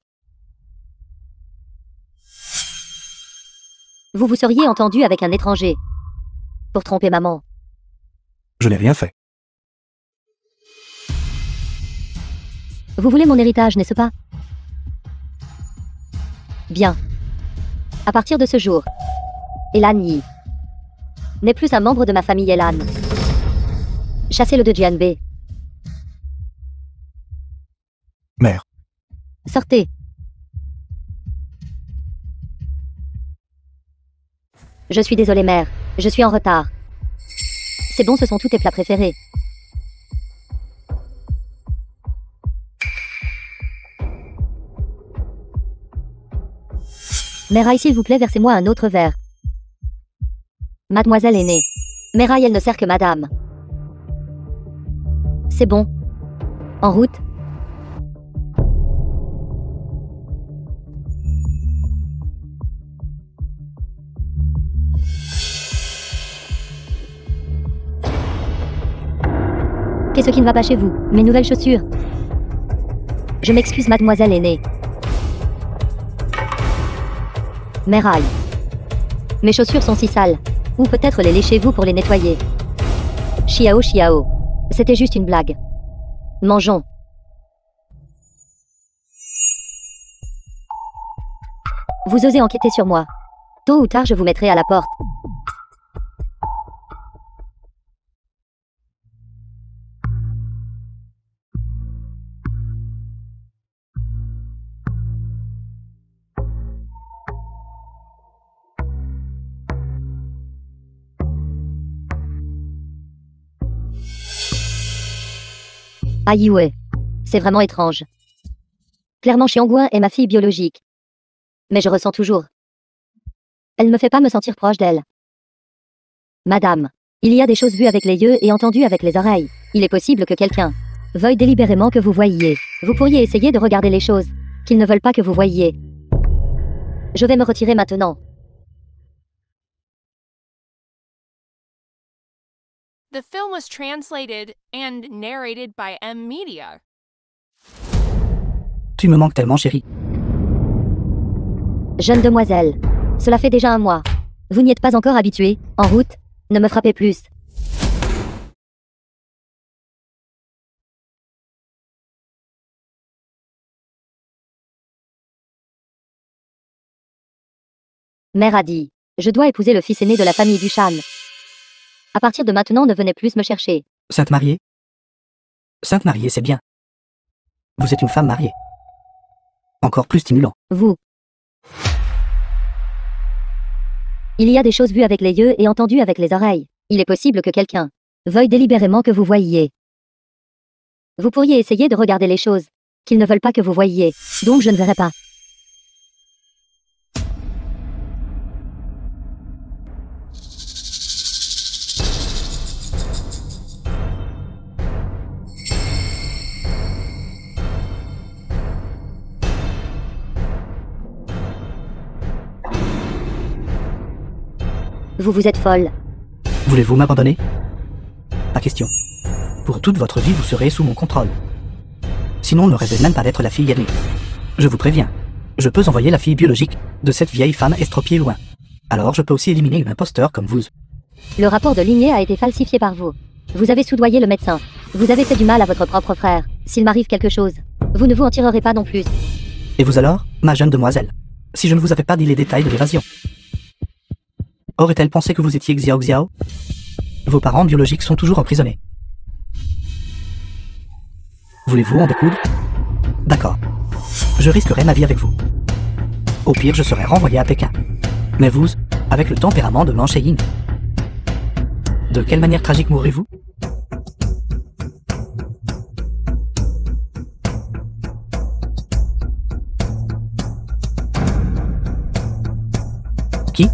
Vous vous seriez entendu avec un étranger. Pour tromper maman. Je n'ai rien fait. Vous voulez mon héritage, n'est-ce pas? Bien. À partir de ce jour, Elan Yi n'est plus un membre de ma famille Elan. Chassez-le de Jianbei. Mère. Sortez. Je suis désolée, mère. Je suis en retard. C'est bon, ce sont tous tes plats préférés. Meraille, s'il vous plaît, versez-moi un autre verre. Mademoiselle aînée. Meraille, elle ne sert que madame. C'est bon. En route. Qu'est-ce qui ne va pas chez vous? Mes nouvelles chaussures. Je m'excuse, mademoiselle aînée. Meraille. Mes chaussures sont si sales. Ou peut-être les léchez-vous pour les nettoyer. Chiao chiao. C'était juste une blague. Mangeons. Vous osez enquêter sur moi. Tôt ou tard, je vous mettrai à la porte. Aïe ouais. C'est vraiment étrange. Clairement, Xiangguan est ma fille biologique. Mais je ressens toujours. Elle ne me fait pas me sentir proche d'elle. Madame, il y a des choses vues avec les yeux et entendues avec les oreilles. Il est possible que quelqu'un veuille délibérément que vous voyiez. Vous pourriez essayer de regarder les choses qu'ils ne veulent pas que vous voyiez. Je vais me retirer maintenant. The film was translated and narrated by M Media. Tu me manques tellement, chérie. Jeune demoiselle, cela fait déjà un mois. Vous n'y êtes pas encore habituée. En route, ne me frappez plus. Mère a dit, je dois épouser le fils aîné de la famille Duchan. À partir de maintenant, ne venez plus me chercher. Sainte mariée? Sainte mariée, c'est bien. Vous êtes une femme mariée. Encore plus stimulant. Vous. Il y a des choses vues avec les yeux et entendues avec les oreilles. Il est possible que quelqu'un veuille délibérément que vous voyiez. Vous pourriez essayer de regarder les choses qu'ils ne veulent pas que vous voyiez. Donc je ne verrai pas. Vous êtes folle. Voulez-vous m'abandonner? Pas question. Pour toute votre vie, vous serez sous mon contrôle. Sinon, on ne rêvait même pas d'être la fille aînée. Je vous préviens, je peux envoyer la fille biologique de cette vieille femme estropiée loin. Alors je peux aussi éliminer une imposteur comme vous. Le rapport de lignée a été falsifié par vous. Vous avez soudoyé le médecin. Vous avez fait du mal à votre propre frère. S'il m'arrive quelque chose, vous ne vous en tirerez pas non plus. Et vous alors, ma jeune demoiselle? Si je ne vous avais pas dit les détails de l'évasion. Aurait-elle pensé que vous étiez Xiao Xiao? Vos parents biologiques sont toujours emprisonnés. Voulez-vous en découdre? D'accord. Je risquerai ma vie avec vous. Au pire, je serai renvoyé à Pékin. Mais vous, avec le tempérament de Lan Sheying, de quelle manière tragique mourrez-vous? Qui?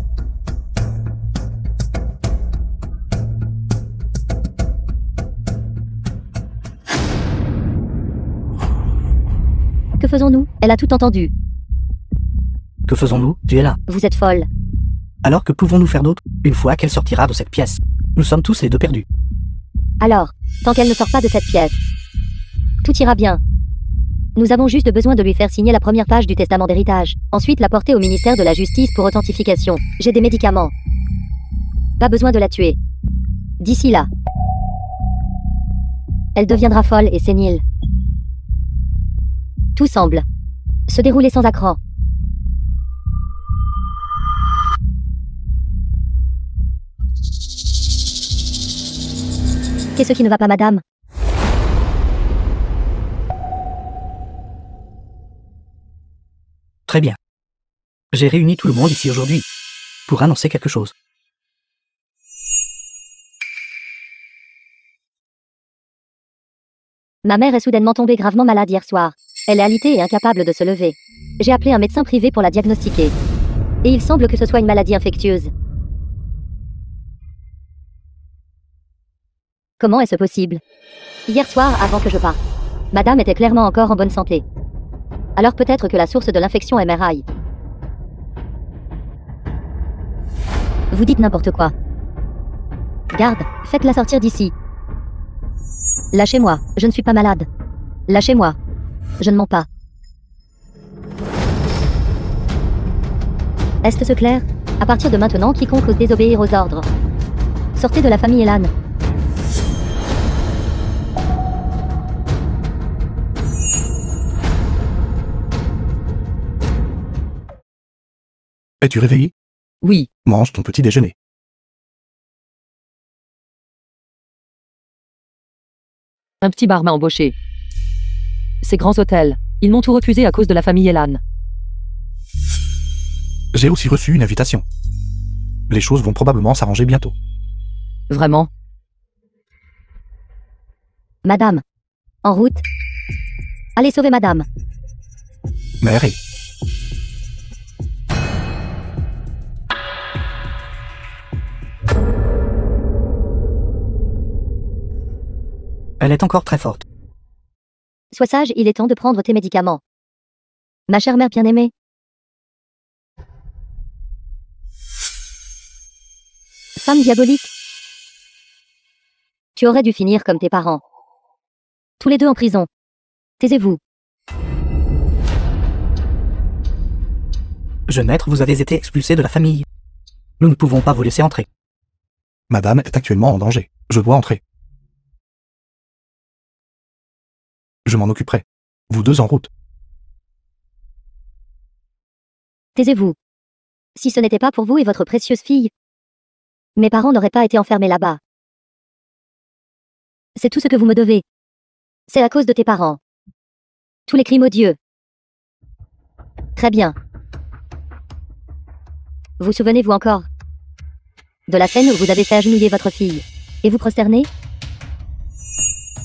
Que faisons-nous? Elle a tout entendu. Que faisons-nous? Tu es là. Vous êtes folle. Alors que pouvons-nous faire d'autre, une fois qu'elle sortira de cette pièce? Nous sommes tous les deux perdus. Alors, tant qu'elle ne sort pas de cette pièce, tout ira bien. Nous avons juste besoin de lui faire signer la première page du testament d'héritage. Ensuite la porter au ministère de la Justice pour authentification. J'ai des médicaments. Pas besoin de la tuer. D'ici là, elle deviendra folle et sénile. Tout semble se dérouler sans accroc. Qu'est-ce qui ne va pas, madame? Très bien. J'ai réuni tout le monde ici aujourd'hui pour annoncer quelque chose. Ma mère est soudainement tombée gravement malade hier soir. Elle est alitée et incapable de se lever. J'ai appelé un médecin privé pour la diagnostiquer. Et il semble que ce soit une maladie infectieuse. Comment est-ce possible? Hier soir, avant que je parte, madame était clairement encore en bonne santé. Alors peut-être que la source de l'infection est Meraille. Vous dites n'importe quoi. Garde, faites-la sortir d'ici. Lâchez-moi, je ne suis pas malade. Lâchez-moi. Je ne mens pas. Est-ce clair? À partir de maintenant, quiconque ose désobéir aux ordres. Sortez de la famille Elan. Es-tu réveillé? Oui, Mange ton petit déjeuner. un petit bar m'a embauché. Ces grands hôtels, ils m'ont tout refusé à cause de la famille Elan. J'ai aussi reçu une invitation. Les choses vont probablement s'arranger bientôt. Vraiment? Madame. En route. Allez sauver madame. Mère est... Elle est encore très forte. Sois sage, il est temps de prendre tes médicaments. Ma chère mère bien-aimée. Femme diabolique. Tu aurais dû finir comme tes parents. Tous les deux en prison. Taisez-vous. Jeune maître, vous avez été expulsé de la famille. Nous ne pouvons pas vous laisser entrer. Madame est actuellement en danger. Je dois entrer. Je m'en occuperai. Vous deux en route. Taisez-vous. Si ce n'était pas pour vous et votre précieuse fille, mes parents n'auraient pas été enfermés là-bas. C'est tout ce que vous me devez. C'est à cause de tes parents. Tous les crimes odieux. Très bien. Vous souvenez-vous encore de la scène où vous avez fait agenouiller votre fille et vous prosterner?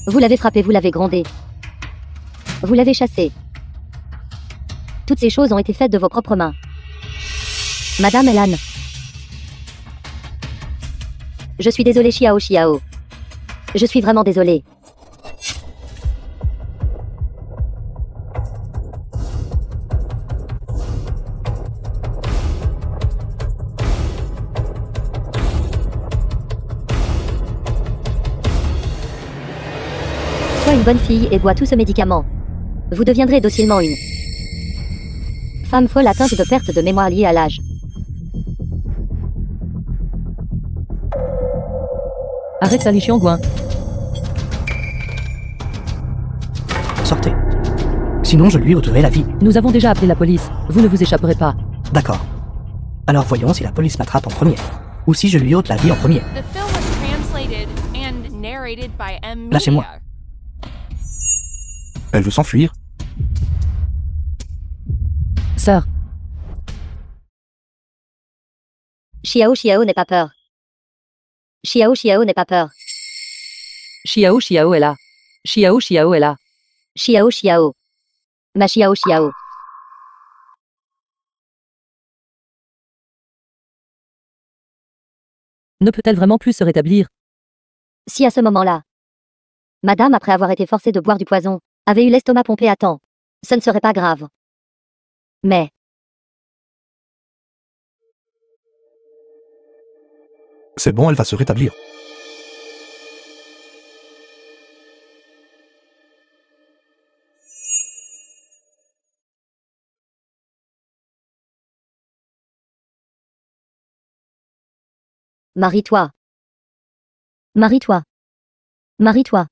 Vous l'avez frappée, vous l'avez grondée. Vous l'avez chassée. Toutes ces choses ont été faites de vos propres mains. Madame Elan. Je suis désolée, Xiao Xiao. Je suis vraiment désolée. Sois une bonne fille et bois tout ce médicament. Vous deviendrez docilement une femme folle atteinte de perte de mémoire liée à l'âge. Arrête ça, Li Xiangguan. Sortez. Sinon, je lui ôterai la vie. Nous avons déjà appelé la police. Vous ne vous échapperez pas. D'accord. Alors voyons si la police m'attrape en premier. Ou si je lui ôte la vie en premier. The film was translated and narrated by M. Media. Lâchez-moi. Elle veut s'enfuir. Sœur, Xiao Xiao n'aie pas peur. Xiao Xiao n'aie pas peur. Xiao Xiao est là. Xiao Xiao est là. Xiao Xiao. Ma Xiao Xiao. Ne peut-elle vraiment plus se rétablir? Si à ce moment-là, madame, après avoir été forcée de boire du poison, avait eu l'estomac pompé à temps, ce ne serait pas grave. Mais, C'est bon, elle va se rétablir. marie-toi. Marie-toi. Marie-toi.